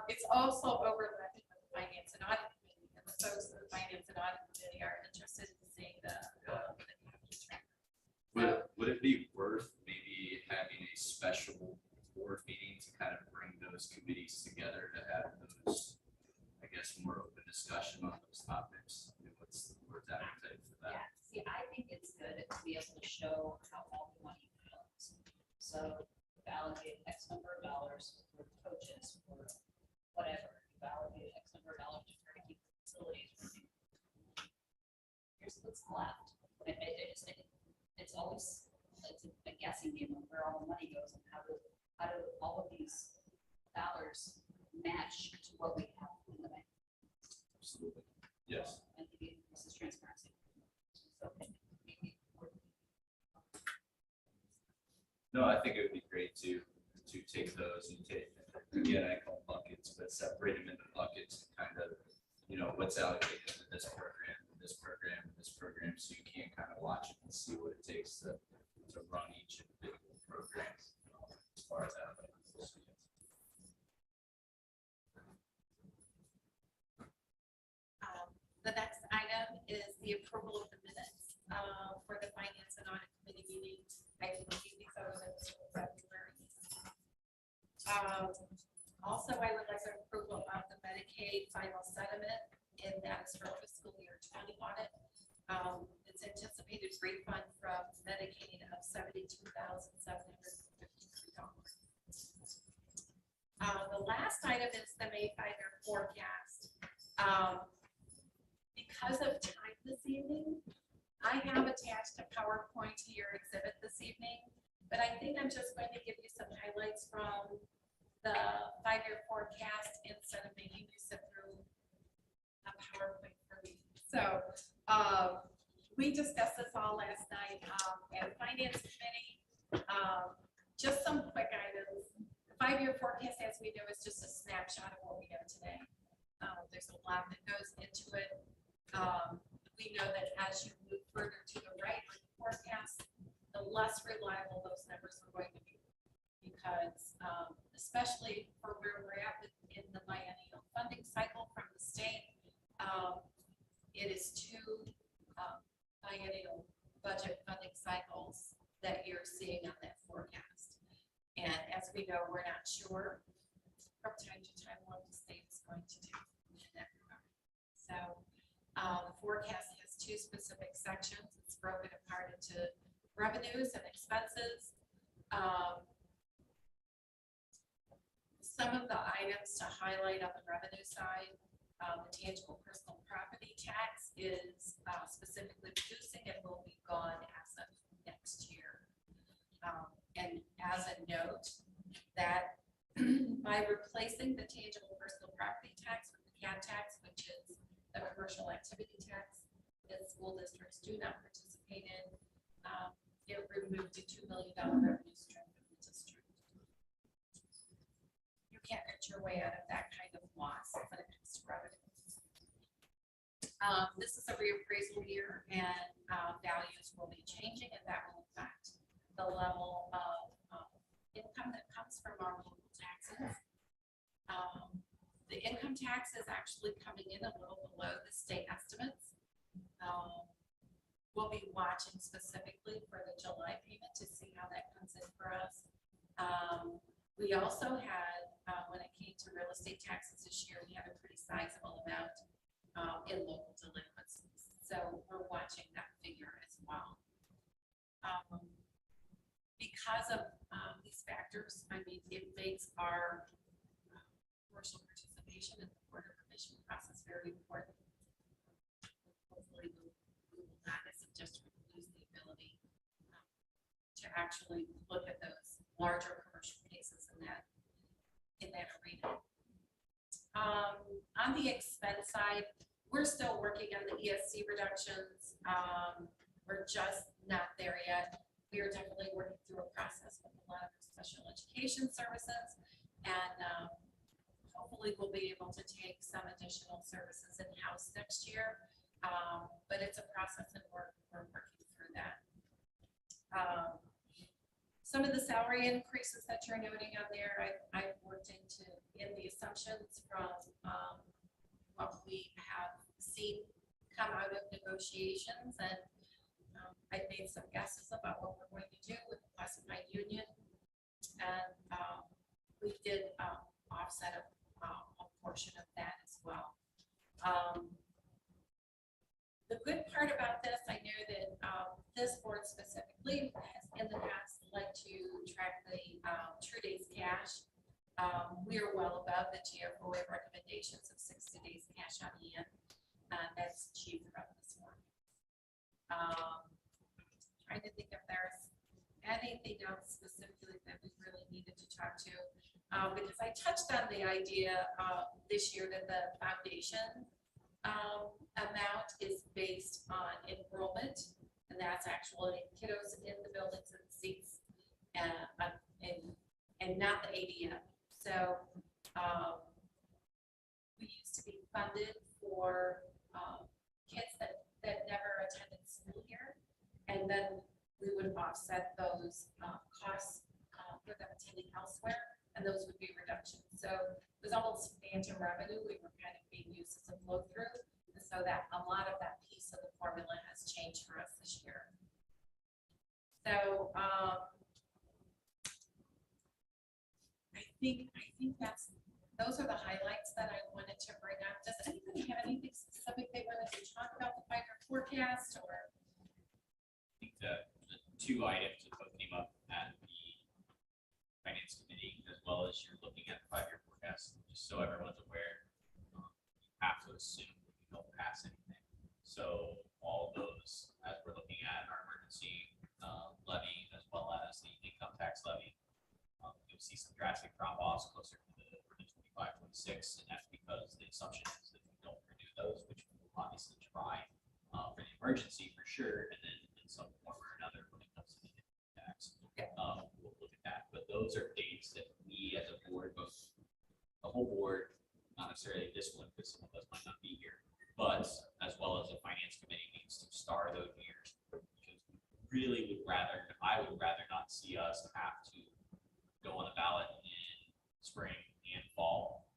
S9: it's also overlapping with the finance and audit committee, and the folks in the finance and audit committee are interested in seeing the
S2: Would it be worth maybe having a special board meeting to kind of bring those committees together to guess, more open discussion on those topics. I mean, what's the board's appetite for that?
S9: Yeah, see, I think it's good to be able to show how all the money goes. So allocate X number of dollars for coaches or whatever, allocate X number of dollars to try to keep facilities running. Here's what's left. It's always, it's a guessing game of where all the money goes and how do all of these dollars match to what we have in the bank.
S2: Absolutely. Yes.
S9: And this is transparency. So,
S2: No, I think it would be great to take those and take, again, I call buckets, but separate them into buckets, and kind of, you know, what's allocated to this program, this program, and this program, so you can kind of watch it and see what it takes to run each individual program, as far as that.
S8: The next item is the approval of the minutes for the Finance and Audit Committee meeting. I can see these over until February. Also, I would like an approval of the Medicaid final settlement, and that's for fiscal year 20 audit. It's anticipated refund from Medicaid of $72,753. The last item is the Mayfinder forecast. Because of time this evening, I have attached a PowerPoint to your exhibit this evening, but I think I'm just going to give you some highlights from the 5-year forecast instead of making you sit through a PowerPoint for me. So we discussed this all last night at Finance Committee. Just some quick items. The 5-year forecast, as we know, is just a snapshot of what we know today. There's a lot that goes into it. We know that as you move further to the right on the forecast, the less reliable those numbers are going to be, because especially for where we're at in the biennial funding cycle from the state, it is 2 biennial budget funding cycles that you're seeing on that forecast. And as we know, we're not sure from time to time what the state is going to do in that regard. So the forecast has 2 specific sections. It's broken apart into revenues and expenses. Some of the items to highlight on the revenue side, the tangible personal property tax is specifically reducing and will be gone as of next year. And as a note, that by replacing the tangible personal property tax with the CAT tax, which is the commercial activity tax that school districts do not participate in, it removed a $2 million revenue stream from the district. You can't get your way out of that kind of loss when it comes to revenue. This is a reappraisal year, and values will be changing, and that will affect the level of income that comes from our local taxes. The income tax is actually coming in a little below the state estimates. We'll be watching specifically for the July payment to see how that comes in for us. We also had, when it came to real estate taxes this year, we had a pretty sizable amount in local delinquencies. So we're watching that figure as well. Because of these factors, I mean, it makes our commercial participation in the border revision process very important. Hopefully, we will not, as a district, lose the ability to actually look at those larger commercial cases in that arena. On the expense side, we're still working on the ESC reductions. We're just not there yet. We are definitely working through a process with a lot of special education services, and hopefully we'll be able to take some additional services in-house next year. But it's a process, and we're working through that. Some of the salary increases that you're noting on there, I've worked in the assumptions from what we have seen come out of negotiations, and I made some guesses about what we're going to do with the classified union, and we did offset a portion of that as well.
S9: The good part about this, I know that this board specifically has in the past liked to track the True Days cash. We are well above the GFOA recommendations of 60 days cash on hand. That's achieved throughout this one. Trying to think if there's anything else specifically that we really needed to talk to. Because I touched on the idea this year that the foundation amount is based on enrollment, and that's actually kiddos in the buildings and seats, and not the ADM. So we used to be funded for kids that never attended school here, and then we would offset those costs for them attending elsewhere, and those would be reductions. So it was almost phantom revenue. We were kind of being used as a flow through, and so that a lot of that piece of the formula has changed for us this year. So I think those are the highlights that I wanted to bring up. Does anybody have anything specific they wanted to talk about the Mayfinder forecast, or?
S4: I think the two items that both came up at the finance committee, as well as you're looking at the 5-year forecast, just so everyone's aware, you have to assume that you don't pass anything. So all those, as we're looking at our emergency levy, as well as the income tax levy, you'll see some drastic drop-offs closer to the 25-26, and that's because the assumption is that we don't renew those, which we will obviously try for the emergency for sure, and then in some form or another when it comes to the income tax, we'll look at that. But those are dates that we as a board, both the whole board, not necessarily this one because some of us might not be here, but as well as the finance committee needs to star those years, because we really would rather, I would rather not see us have to go on the ballot in spring and fall,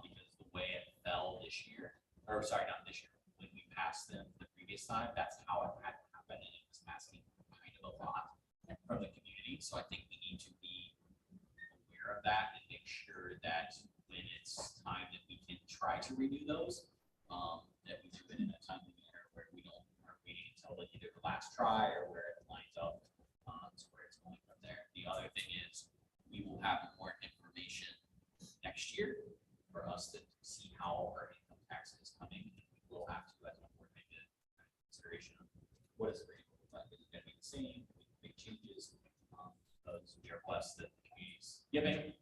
S4: because the way it fell this year, or sorry, not this year, when we passed them the previous time, that's how it had to happen, and it was asking kind of a lot from the community. So I think we need to be aware of that and make sure that when it's time that we can try to renew those, that we do it in a timely manner where we don't are waiting until either the last try or where it lines up to where it's going from there. The other thing is we will have more information next year for us to see how our income tax is coming. We will have to, as a board, make a consideration of what is the rate look like. Is it going to be the same? Big changes. Those we are blessed that the community's giving,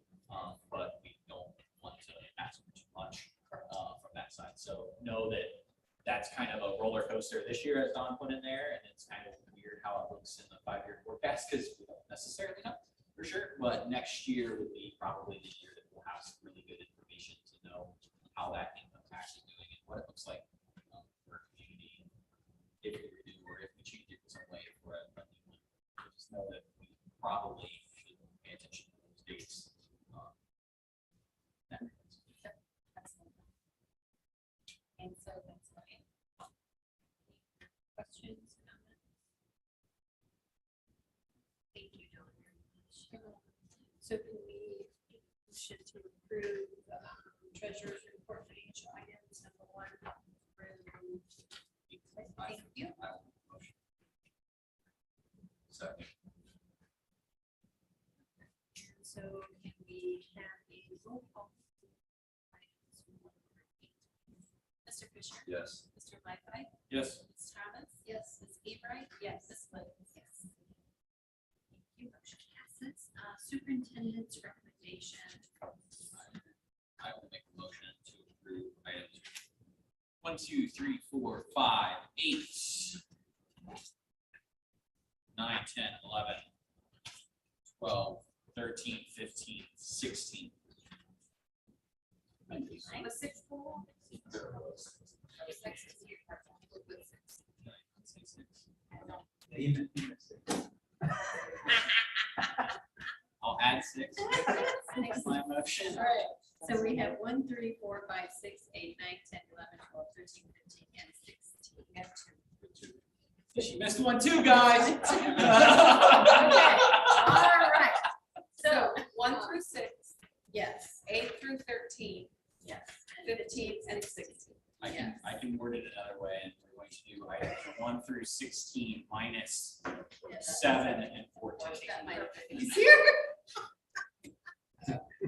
S4: but we don't want to ask for too much from that side. So know that that's kind of a roller coaster this year, as Don put in there, and it's kind of weird how it looks in the 5-year forecast because we don't necessarily know for sure. But next year would be probably the year that we'll have some really good information to know how that income tax is doing and what it looks like for our community, if we renew or if we change it in some way for a new one. So just know that we probably should pay attention to those dates. That makes sense.
S9: And so that's fine. Questions, comments? Thank you, Dawn, very much. So can we motion to approve treasurer's report financial items number 1 through? Thank you.
S2: Second.
S9: And so can we have a roll call? Mr. Fisher?
S2: Yes.
S9: Mr. Mayfinder?
S4: Yes.
S9: Ms. Thomas? Yes. Ms. Ebright? Yes. Ms. Williams? Yes. Thank you. Motion passes. Superintendent's recommendation.
S4: I will make a motion to approve items 1, 2, 3, 4, 5, 8, 9, 10, 11, 12, 13, 15, 16.
S9: The 6th pool? The 6th is here. We'll put 6.
S4: I'll add 6.
S9: Next
S4: My motion.
S9: All right. So we have 1, 3, 4, 5, 6, 8, 9, 10, 11, 12, 13, 15, and 16. We have 2.
S4: She missed one too, guys.
S9: Okay. All right. So 1 through 6. Yes. 8 through 13. Yes. 15 and 16.
S4: I can it's 7 and 14.
S3: That might have been easier.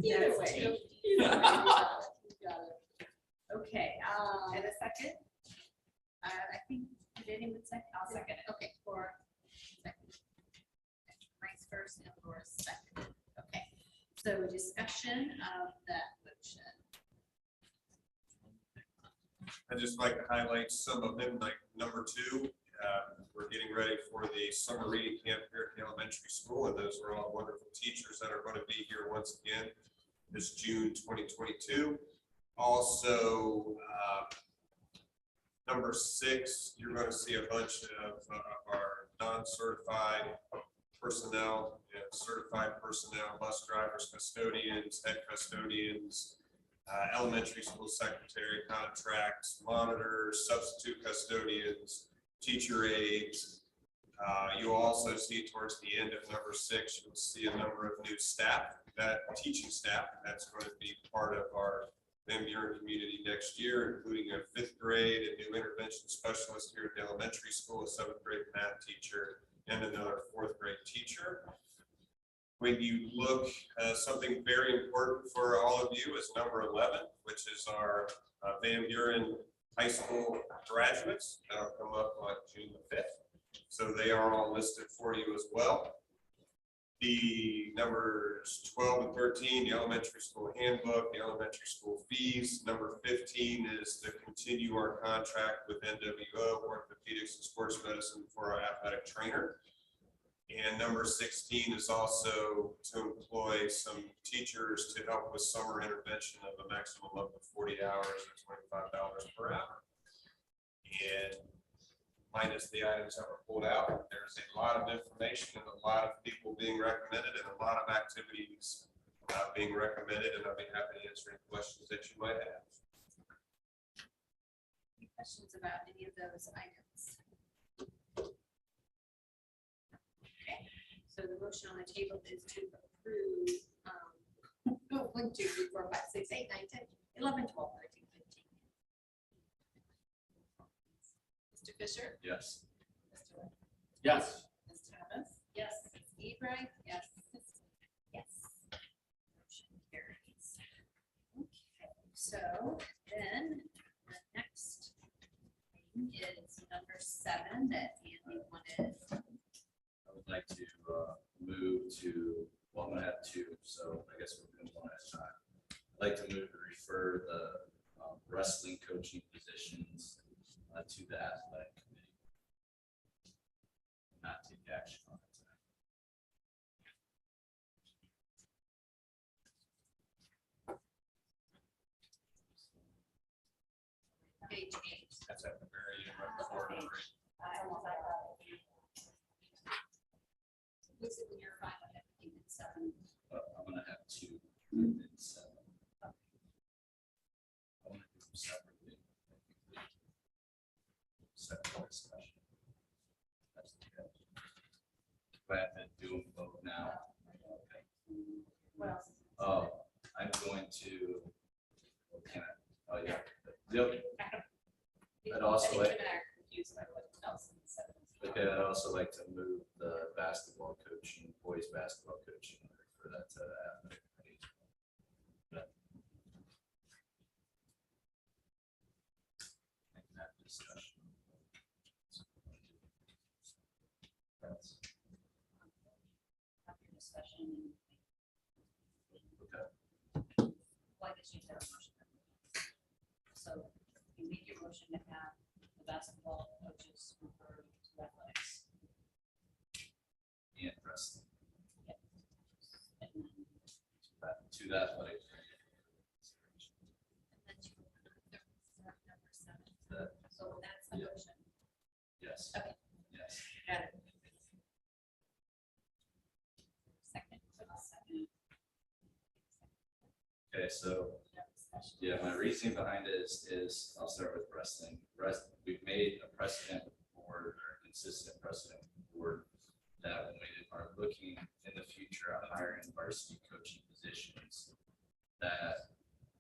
S3: Either way. You got it. Okay, and a second? I think, did anyone second? I'll second it. Okay, Laura. Second. Frank's first and Laura's second. Okay, so discussion of that motion.
S12: I'd just like to highlight some of them, like number 2. We're getting ready for the summer reading camp here at the elementary school, and those are all wonderful teachers that are going to be here once again this June 2022. Also, number 6, you're going to see a bunch of our non-certified personnel, certified personnel, bus drivers, custodians, head custodians, elementary school secretary contracts, monitors, substitute custodians, teacher aides. You'll also see towards the end of number 6, you'll see a number of new staff, that teaching staff that's going to be part of our Van Buren community next year, including a 5th grade, a new intervention specialist here at the elementary school, a 7th grade math teacher, and another 4th grade teacher. When you look, something very important for all of you is number 11, which is our Van Buren High School graduates. That'll come up on June the 5th. So they are all listed for you as well. The numbers 12 and 13, the elementary school handbook, the elementary school fees. Number 15 is to continue our contract with NWO, Orthopedics and Sports Medicine, for our athletic trainer. And number 16 is also to employ some teachers to help with summer intervention of a maximum of 40 hours at $25 per hour. And minus the items that were pulled out, there's a lot of information and a lot of people being recommended and a lot of activities being recommended, and I'll be happy to answer any questions that you might have.
S3: Any questions about any of those items? So the motion on the table is to approve 1, 2, 3, 4, 5, 6, 8, 9, 10, 11, 12, 13, 15. Mr. Fisher?
S2: Yes.
S3: Mr. Wright?
S4: Yes.
S3: Ms. Thomas? Yes. Ms. Ebright? Yes. Yes. Motion carries. Okay, so then the next thing is number 7 that Andy wanted.
S2: I would like to move to, well, I'm gonna have 2, so I guess we're doing one at a time. I'd like to move to refer the wrestling coaching positions to the athletic committee. Not take action on it tonight.
S3: Page 8.
S12: That's at the very end, right before number 8.
S3: Looks like when you're fine with everything at 7.
S2: I'm gonna have 2 and then 7. I want to do them separately. Separate discussion. That's the catch. If I have to do them both now. Okay.
S3: What else?
S2: Oh, I'm going to. What can I? Oh, yeah. Yep. I'd also like.
S3: Confused by what else in 7.
S2: Okay, I'd also like to move the basketball coaching, boys basketball coaching, for that to athletic committee. That discussion. That's-
S9: After discussion.
S2: Okay.
S9: Well, I guess you have a motion. So you make your motion to have the basketball coaches refer to athletics.
S2: And wrestling.
S9: And then
S2: To the athletic.
S3: And then you number 7.
S2: That-
S3: So that's the
S2: Yeah.
S3: motion.
S2: Yes.
S3: Okay.
S2: Yes.
S3: Got it.
S9: second, for the second.
S2: Okay, so yeah, my reasoning behind it is I'll start with wrestling. We've made a precedent board, or consistent precedent board, that when we are looking in the future at hiring varsity coaching positions, that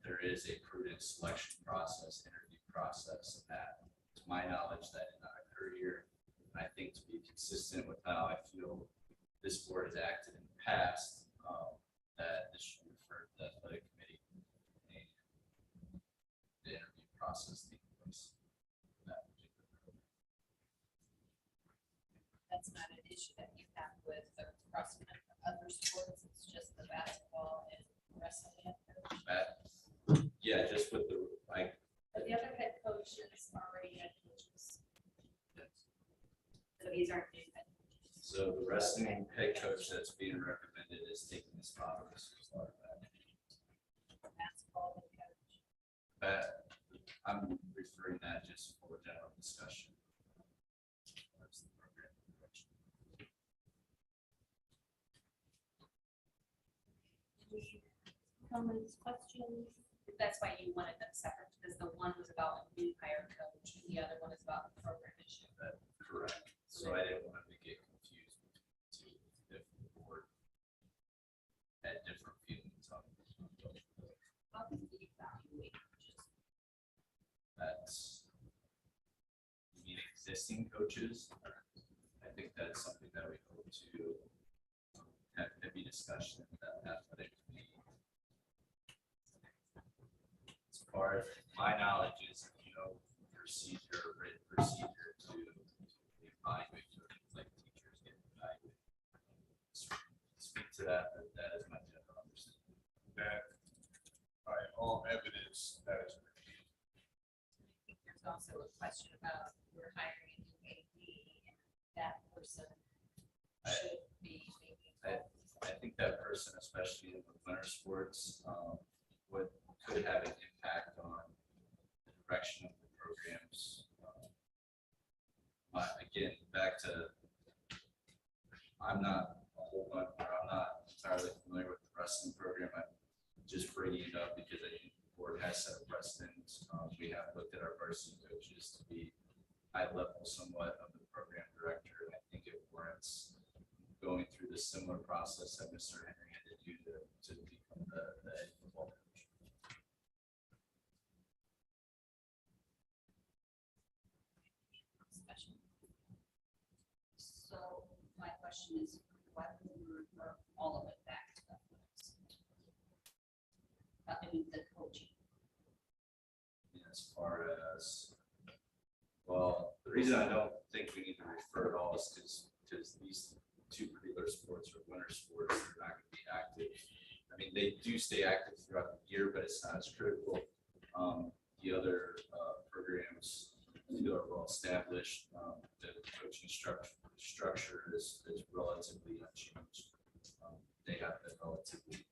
S2: there is a prudent selection process, interview process. That, to my knowledge, that did not occur here. I think to be consistent with how I feel this board has acted in the past, that this should refer to the athletic committee and the interview process taking place. for that particular program.
S9: That's not an issue that you have with the crossing of other sports, it's just the basketball and wrestling head coach.
S2: Yeah, just with the, like,
S9: But the other head coaches already head coaches,
S6: So these aren't new head coaches.
S2: so the wrestling head coach that's being recommended is taking the spot of Mr. Slaughter.
S9: basketball head coach.
S2: That, I'm referring that just for general discussion. That's the program direction.
S9: Any comments, questions? That's why you wanted them separate, because the one was about a new hire coach, and the other one is about the program issue.
S2: Correct. So I didn't want to get confused between the two, if the board had different feelings on it.
S9: How can we evaluate coaches?
S2: That's, you mean existing coaches? I think that's something that we hope to have heavy discussion about athletic committee. As far as my knowledge is, procedure, written procedure to evaluate coaches, like teachers get evaluated. Speak to that, but that is my general understanding.
S12: That by all evidence, that is reviewed.
S9: I think there's also a question about we're hiring a new AD, and that person should be maybe.
S2: I think that person, especially in the winter sports, could have an impact on the direction of the programs. Again, back to, I'm not entirely familiar with the wrestling program. I'm just bringing it up because I think the board has set a precedent. We have looked at our varsity coaches to be high level somewhat of the program director, and I think it warrants going through the similar process that Mr. Henry had to do to become the head football coach.
S9: Special. So my question is, why would we refer all of it back to the the coaching?
S2: As far as, well, the reason I don't think we need to refer it all is because these two particular sports are winter sports, they're not going to be active. I mean, they do stay active throughout the year, but it's not as critical. The other programs feel are well established. The coaching structure is relatively unchanged. They have been relatively.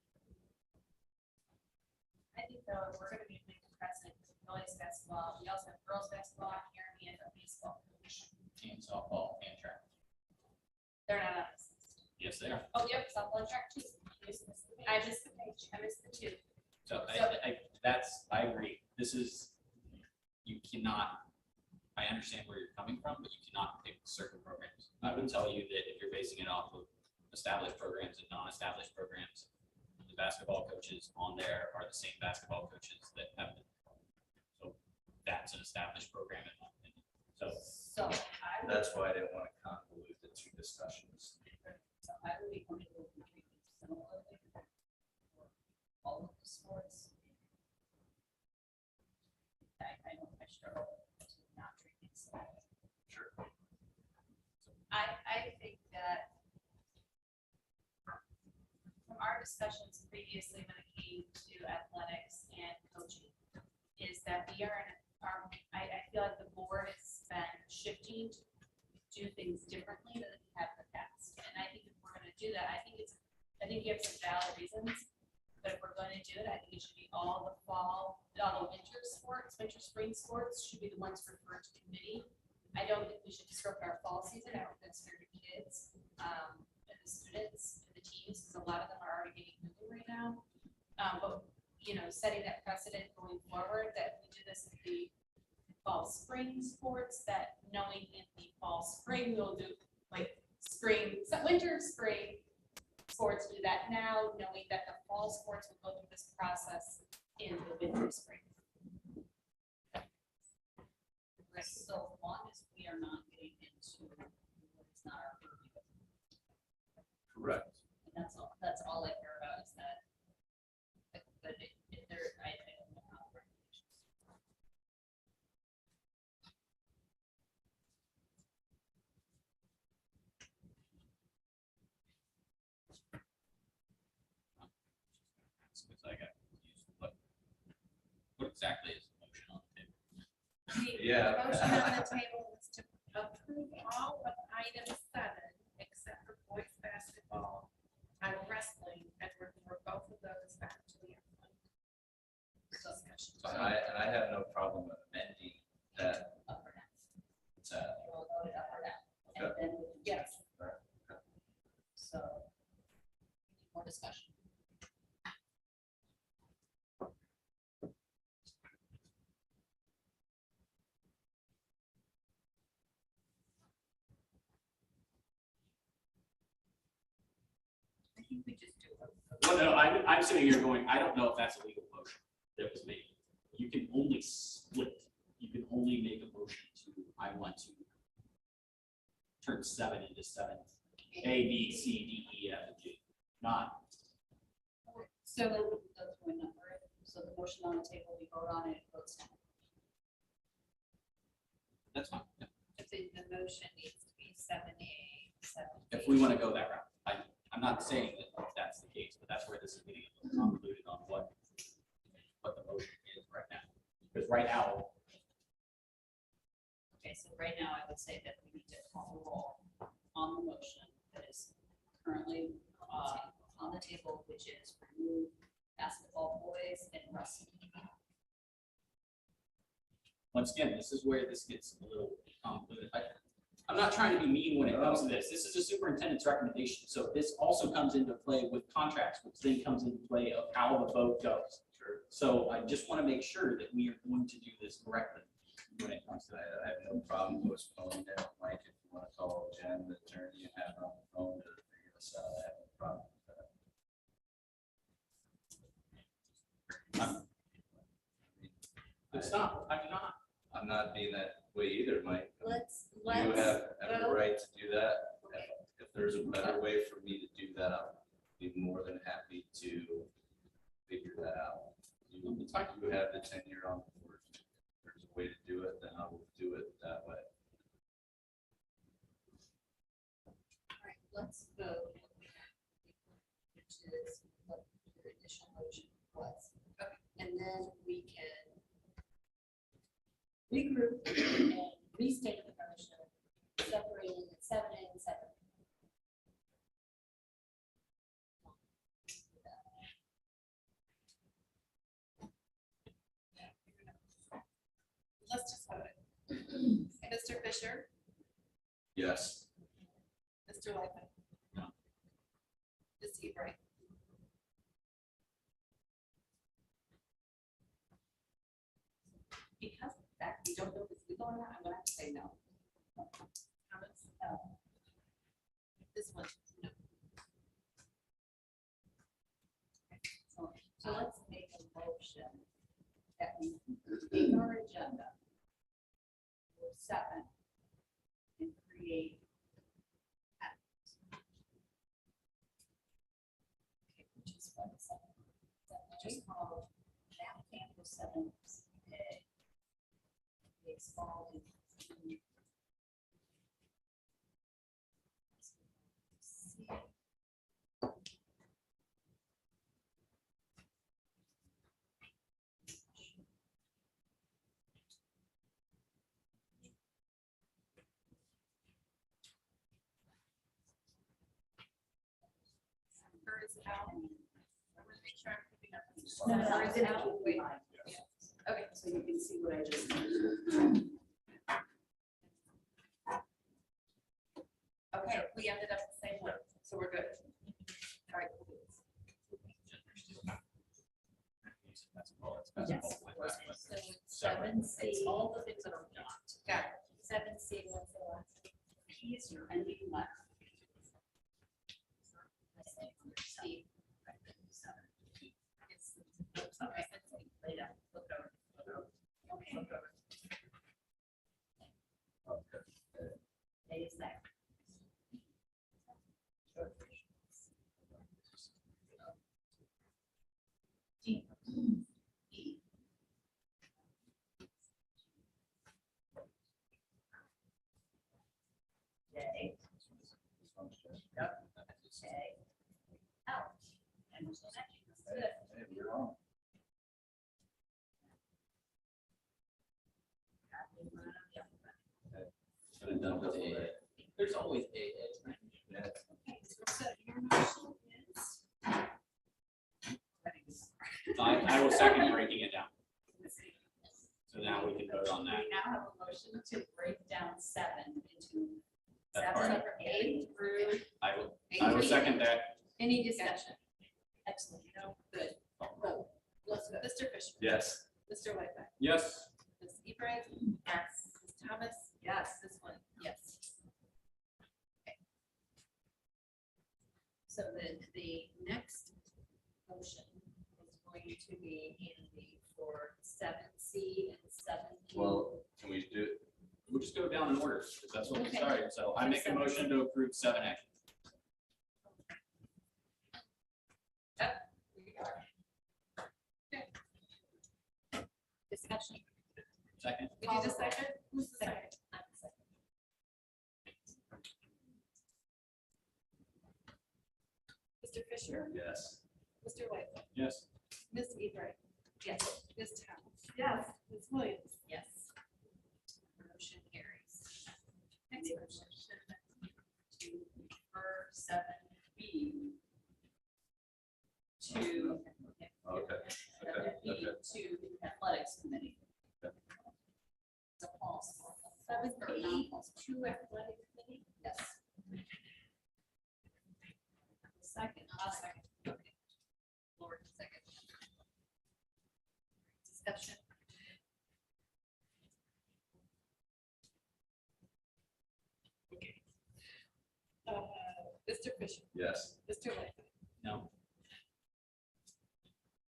S9: I think though, if we're gonna be making precedent with boys basketball, we also have girls basketball here, and we have a baseball coach.
S4: Team softball and track.
S9: They're not on this list.
S4: Yes, they are.
S9: Oh, yep, softball and track too. I missed the page, I missed the two.
S4: So I agree. This is, you cannot, I understand where you're coming from, but you cannot pick certain programs. I would tell you that if you're basing it off of established programs and non-established programs, the basketball coaches on there are the same basketball coaches that have been. So that's an established program in my opinion. So
S2: That's why I didn't want to convolute the two discussions.
S9: So I would be comfortable with treating similarly for all of the sports. I struggle to not treat it similarly.
S2: Sure.
S9: I think that from our discussions previously when it came to athletics and coaching, is that we are in I feel like the board has been shifting to do things differently than we have in the past. And I think if we're gonna do that, I think you have some valid reasons. But if we're going to do it, I think it should be all the fall, all the winter sports, winter, spring sports should be the ones referred to committee. I don't think we should disrupt our fall season. I don't think that's fair to kids, and the students, and the teams, because a lot of them are already getting moving right now. But, setting that precedent going forward, that we do this in the fall, spring sports, that knowing in the fall, spring, we'll do like spring, winter, spring sports do that now, knowing that the fall sports will go through this process in the winter, spring. So long as we are not getting into to, it's not our purview.
S2: Correct.
S9: And that's all I care about is that, but if there, I don't know how the recommendations.
S4: Because I got confused. What exactly is the motion on the table?
S2: Yeah.
S8: The motion on the table is to approve all of item 7, except for boys basketball and wrestling, and refer both of those back to the discussion.
S2: And I have no problem with amending that.
S9: Up or down.
S2: It's a-
S9: We'll vote it up or down. And
S2: Okay.
S9: then we can
S8: Yes.
S9: So, more discussion.
S8: I think we just do it.
S4: Well, no, I'm sitting here going, I don't know if that's a legal motion that was made. You can only split, you can only make a motion to, I want to turn 7 into 7, A, B, C, D, E, F, and G, not,
S9: So then that's my number. So the motion on the table, we vote on it, it votes down.
S4: that's fine. Yeah.
S8: I think the motion needs to be 7A, 7B.
S4: If we want to go that route. I'm not saying that that's the case, but that's where this is getting a little convoluted on what the motion is right now. Because right now,
S9: Okay, so right now I would say that we need to call a roll on the motion that is currently on the table, which is remove basketball boys and wrestling.
S4: once again, this is where this gets a little convoluted. I'm not trying to be mean when it comes to this. This is a superintendent's recommendation. So this also comes into play with contracts, which then comes into play of how the vote goes. So I just want to make sure that we are going to do this correctly when it comes to that.
S2: I have no problem postponing it, Mike, if you want to call Jen, the attorney, and have her on the phone to figure this out, I have no problem with that.
S4: It's not, I'm not.
S2: I'm not being that way either, Mike.
S9: Let's
S2: You have every
S9: vote.
S2: right to do that.
S9: Okay.
S2: If there's a better way for me to do that, I'll be more than happy to figure that out. You have the tenure on the board. If there's a way to do it, then I will do it that way.
S9: All right, let's vote. Which is what your initial motion was. Okay. And then we can regroup and restate the motion, separating 7A and 7B.
S8: Let's just vote it. Mr. Fisher,
S2: Yes.
S8: Mr. Lyman.
S4: No.
S8: Ms. Ebright.
S9: Because of that, we don't know if it's legal or not, I'm gonna have to say no.
S8: Comments?
S9: No.
S8: This one, no.
S9: So let's make a motion that we take our agenda for 7 and create. Okay, which is what, 7? Just call that campus 7A. It's called.
S8: Or is it out? I want to make sure I'm keeping up.
S9: Or is it out? Wait.
S8: Okay.
S9: So you can see what I just.
S8: Okay, we ended up the same way, so we're good. All right.
S9: Yes. So it's 7C. It's all the things that are not.
S8: Got it.
S9: 7C, what's the last? P is your ending letter. C. Okay. Lay down. Look over. Okay. A is
S2: Hey, we're on. Should have done with AA.
S4: There's always a.
S2: Yeah.
S9: Okay, so your motion is.
S4: I will second breaking it down. So now we can vote on that.
S9: We now have a motion to break down 7 into
S4: That's
S9: 7,
S4: right.
S9: 8 through.
S4: I will second that.
S3: Any discussion?
S9: Excellent, no, good. Vote. Let's go.
S3: Mr. Fisher.
S2: Yes.
S3: Mr. Whitehead.
S4: Yes.
S3: Ms. Ebrard. Yes. Ms. Thomas.
S8: Yes.
S3: Ms. Lynn. Yes. Okay. So the next motion is going to be handy for 7C and 7D.
S2: Well, can we do?
S4: We'll just go down in order, because that's what we
S3: Okay.
S4: started. So I make a motion to approve 7A.
S3: Discussion.
S4: Second.
S3: We do the second? Who's the second? I'm the second. Mr. Fisher.
S2: Yes.
S3: Mr. Whitehead.
S4: Yes.
S3: Ms. Ebrard. Yes. Ms. Towns.
S8: Yes.
S3: Ms. Williams. Yes. Motion carries. Next motion.
S9: To refer 7B to.
S2: Okay.
S9: 7B to the athletics committee.
S2: Okay.
S9: The false.
S3: 7B to athletic committee.
S9: Yes.
S3: Second. I'll second. Okay. Lord, second. Discussion. Okay. Mr. Fisher.
S2: Yes.
S3: Mr. Whitehead.
S4: No.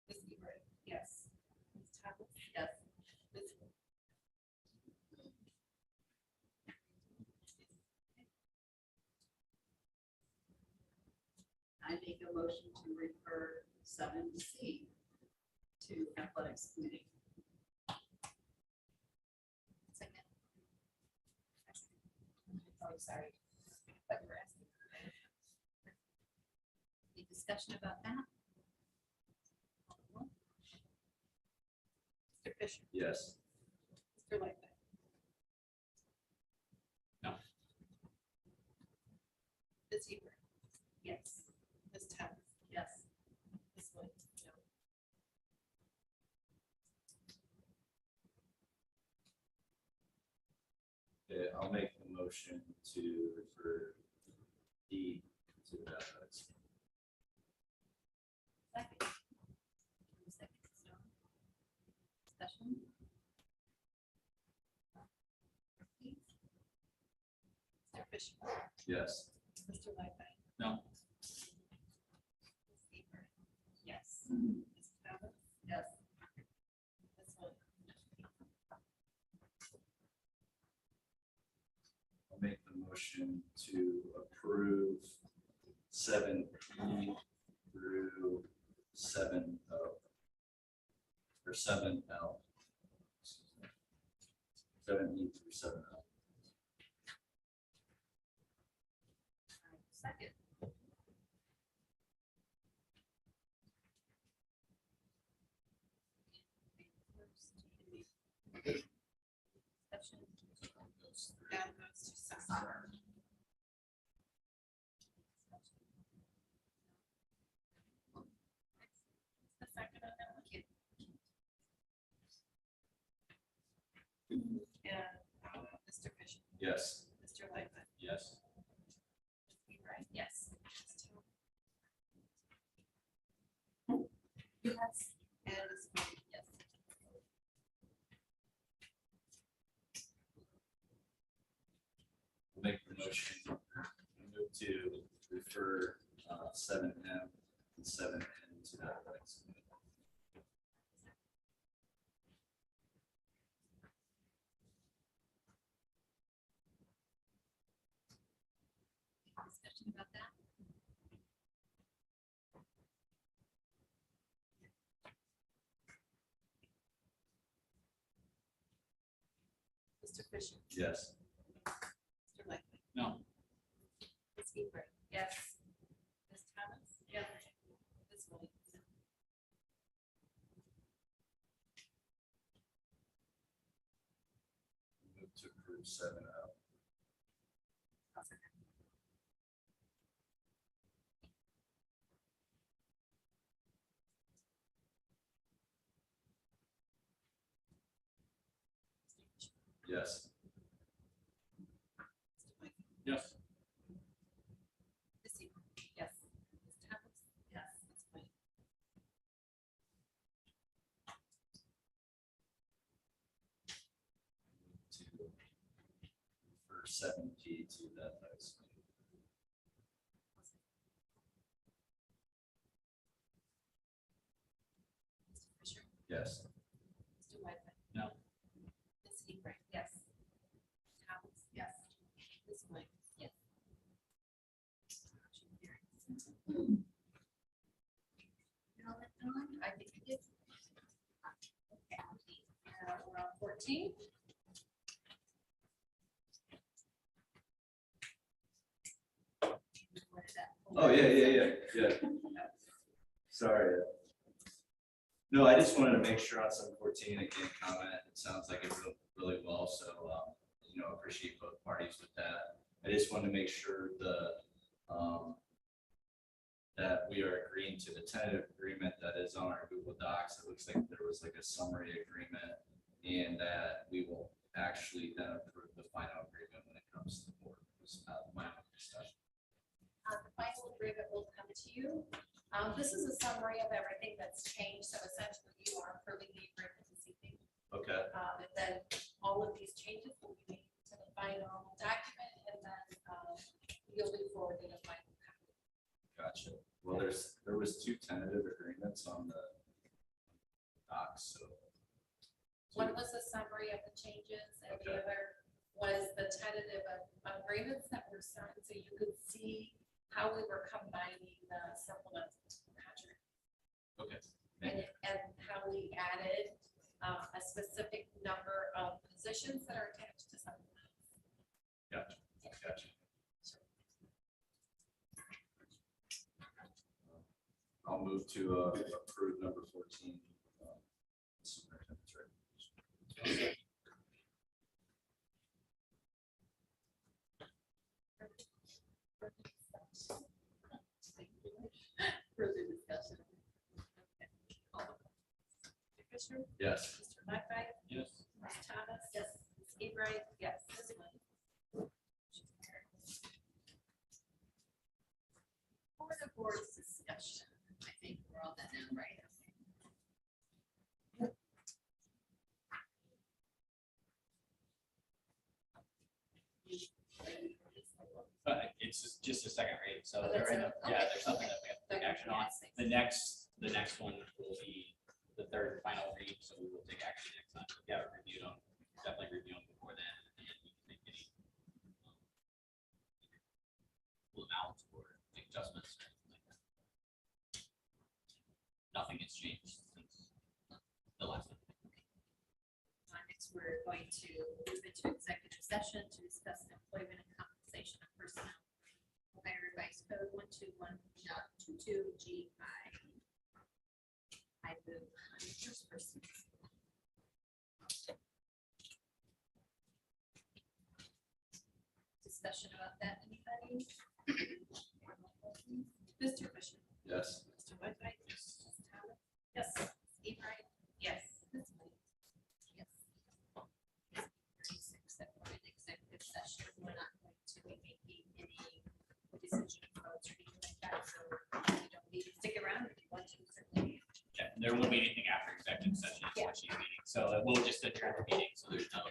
S3: Ms. Ebrard. Yes. Ms. Thomas. Yes. Ms.
S9: I make a motion to refer 7C to athletics committee.
S3: Second.
S9: Oh, sorry.
S3: But you're asking. Any discussion about that? Mr. Fisher.
S2: Yes.
S3: Mr. Whitehead.
S4: No.
S3: Ms. Ebrard.
S9: Yes.
S3: Ms. Towns.
S9: Yes.
S3: Ms. Williams. No.
S2: Okay, I'll make the motion to refer D to the athletics.
S3: Second. Second. Discussion. Mr. Fisher.
S2: Yes.
S3: Mr. Whitehead.
S4: No.
S3: Ms. Ebrard.
S9: Yes.
S3: Ms. Towns.
S9: Yes.
S3: Ms. Williams.
S2: I'll make the motion to approve 7E through 7O. Or 7L. 7E through 7L.
S3: Second. Discussion. Down goes to soccer. The second on that one. And Mr. Fisher.
S2: Yes.
S3: Mr. Whitehead.
S2: Yes.
S3: Right, yes.
S8: Yes.
S3: And Ms. Williams, yes.
S2: I'll make the motion. Move to refer 7M and 7N to the athletics committee.
S3: Discussion about that? Mr. Fisher.
S2: Yes.
S3: Mr. Whitehead.
S4: No.
S3: Ms. Ebrard. Yes. Ms. Thomas. Yes. Ms. Williams.
S2: to approve 7O. Yes.
S4: Yes.
S9: Yes. Ms. Thomas? Yes. Ms. White?
S2: For 7G to that notice.
S9: Mr. Fisher?
S2: Yes.
S9: Mr. Whitehead?
S4: No.
S9: Ms. Hebrink? Yes. Ms. Thomas? Yes. Ms. White? Yes. Motion carries. All that done? I think we did. Okay. We're on 14.
S2: Oh, yeah. Sorry. No, I just wanted to make sure on 714, again, comment, it sounds like it went really well, so, appreciate both parties with that. I just wanted to make sure that we are agreeing to the tentative agreement that is on our Google Docs. It looks like there was like a summary agreement, and that we will actually then approve the final agreement when it comes to the board. Was my own discussion.
S9: The final agreement will come to you. This is a summary of everything that's changed, so essentially you are approving the agreement this evening.
S2: Okay.
S9: And then all of these changes will be made to the final document, and then you'll be forwarded a final copy.
S2: Gotcha. Well, there was 2 tentative agreements on the docs, so.
S9: One was a summary of the changes, and the
S2: Okay.
S9: other was the tentative agreements that were signed, so you could see how we were combining the supplemental contract.
S2: Okay.
S9: And how we added a specific number of positions that are attached to supplements.
S2: Gotcha. I'll move to approve number 14. Superintendent's recommendation.
S9: Further discussion. Okay. Mr. Fisher?
S2: Yes.
S9: Mr. Lefebvre?
S4: Yes.
S9: Ms. Thomas? Yes. Ms. Hebrink? Yes. Ms. White? For the board's discussion, I think we're all done now, right?
S4: It's just a second read, so
S9: Oh,
S4: there
S9: that's
S4: right
S9: it.
S4: now, yeah,
S9: Okay.
S4: there's something that we have to take action on. The next one will be the third final read, so we will take action next time. If you haven't reviewed them, definitely review them before then, and you can make any pull them out or make adjustments or anything like that. Nothing has changed since the last one.
S9: Next, we're going to move into executive session to discuss the employment and compensation of personnel. Ohio Revised Code 121.22G5. I move on the first person. Discussion about that, anybody? Mr. Fisher?
S2: Yes.
S9: Mr. Whitehead? Yes. Ms. Thomas? Yes. Ms. Hebrink? Yes. Ms. White? Yes. 36, that we're in executive session, we're not going to be making any decision votes or anything like that, so you don't need to stick around if you want to, certainly.
S4: Yeah, there won't be anything after executive session, it's what she's meeting, so we'll just adjourn the meeting, so there's no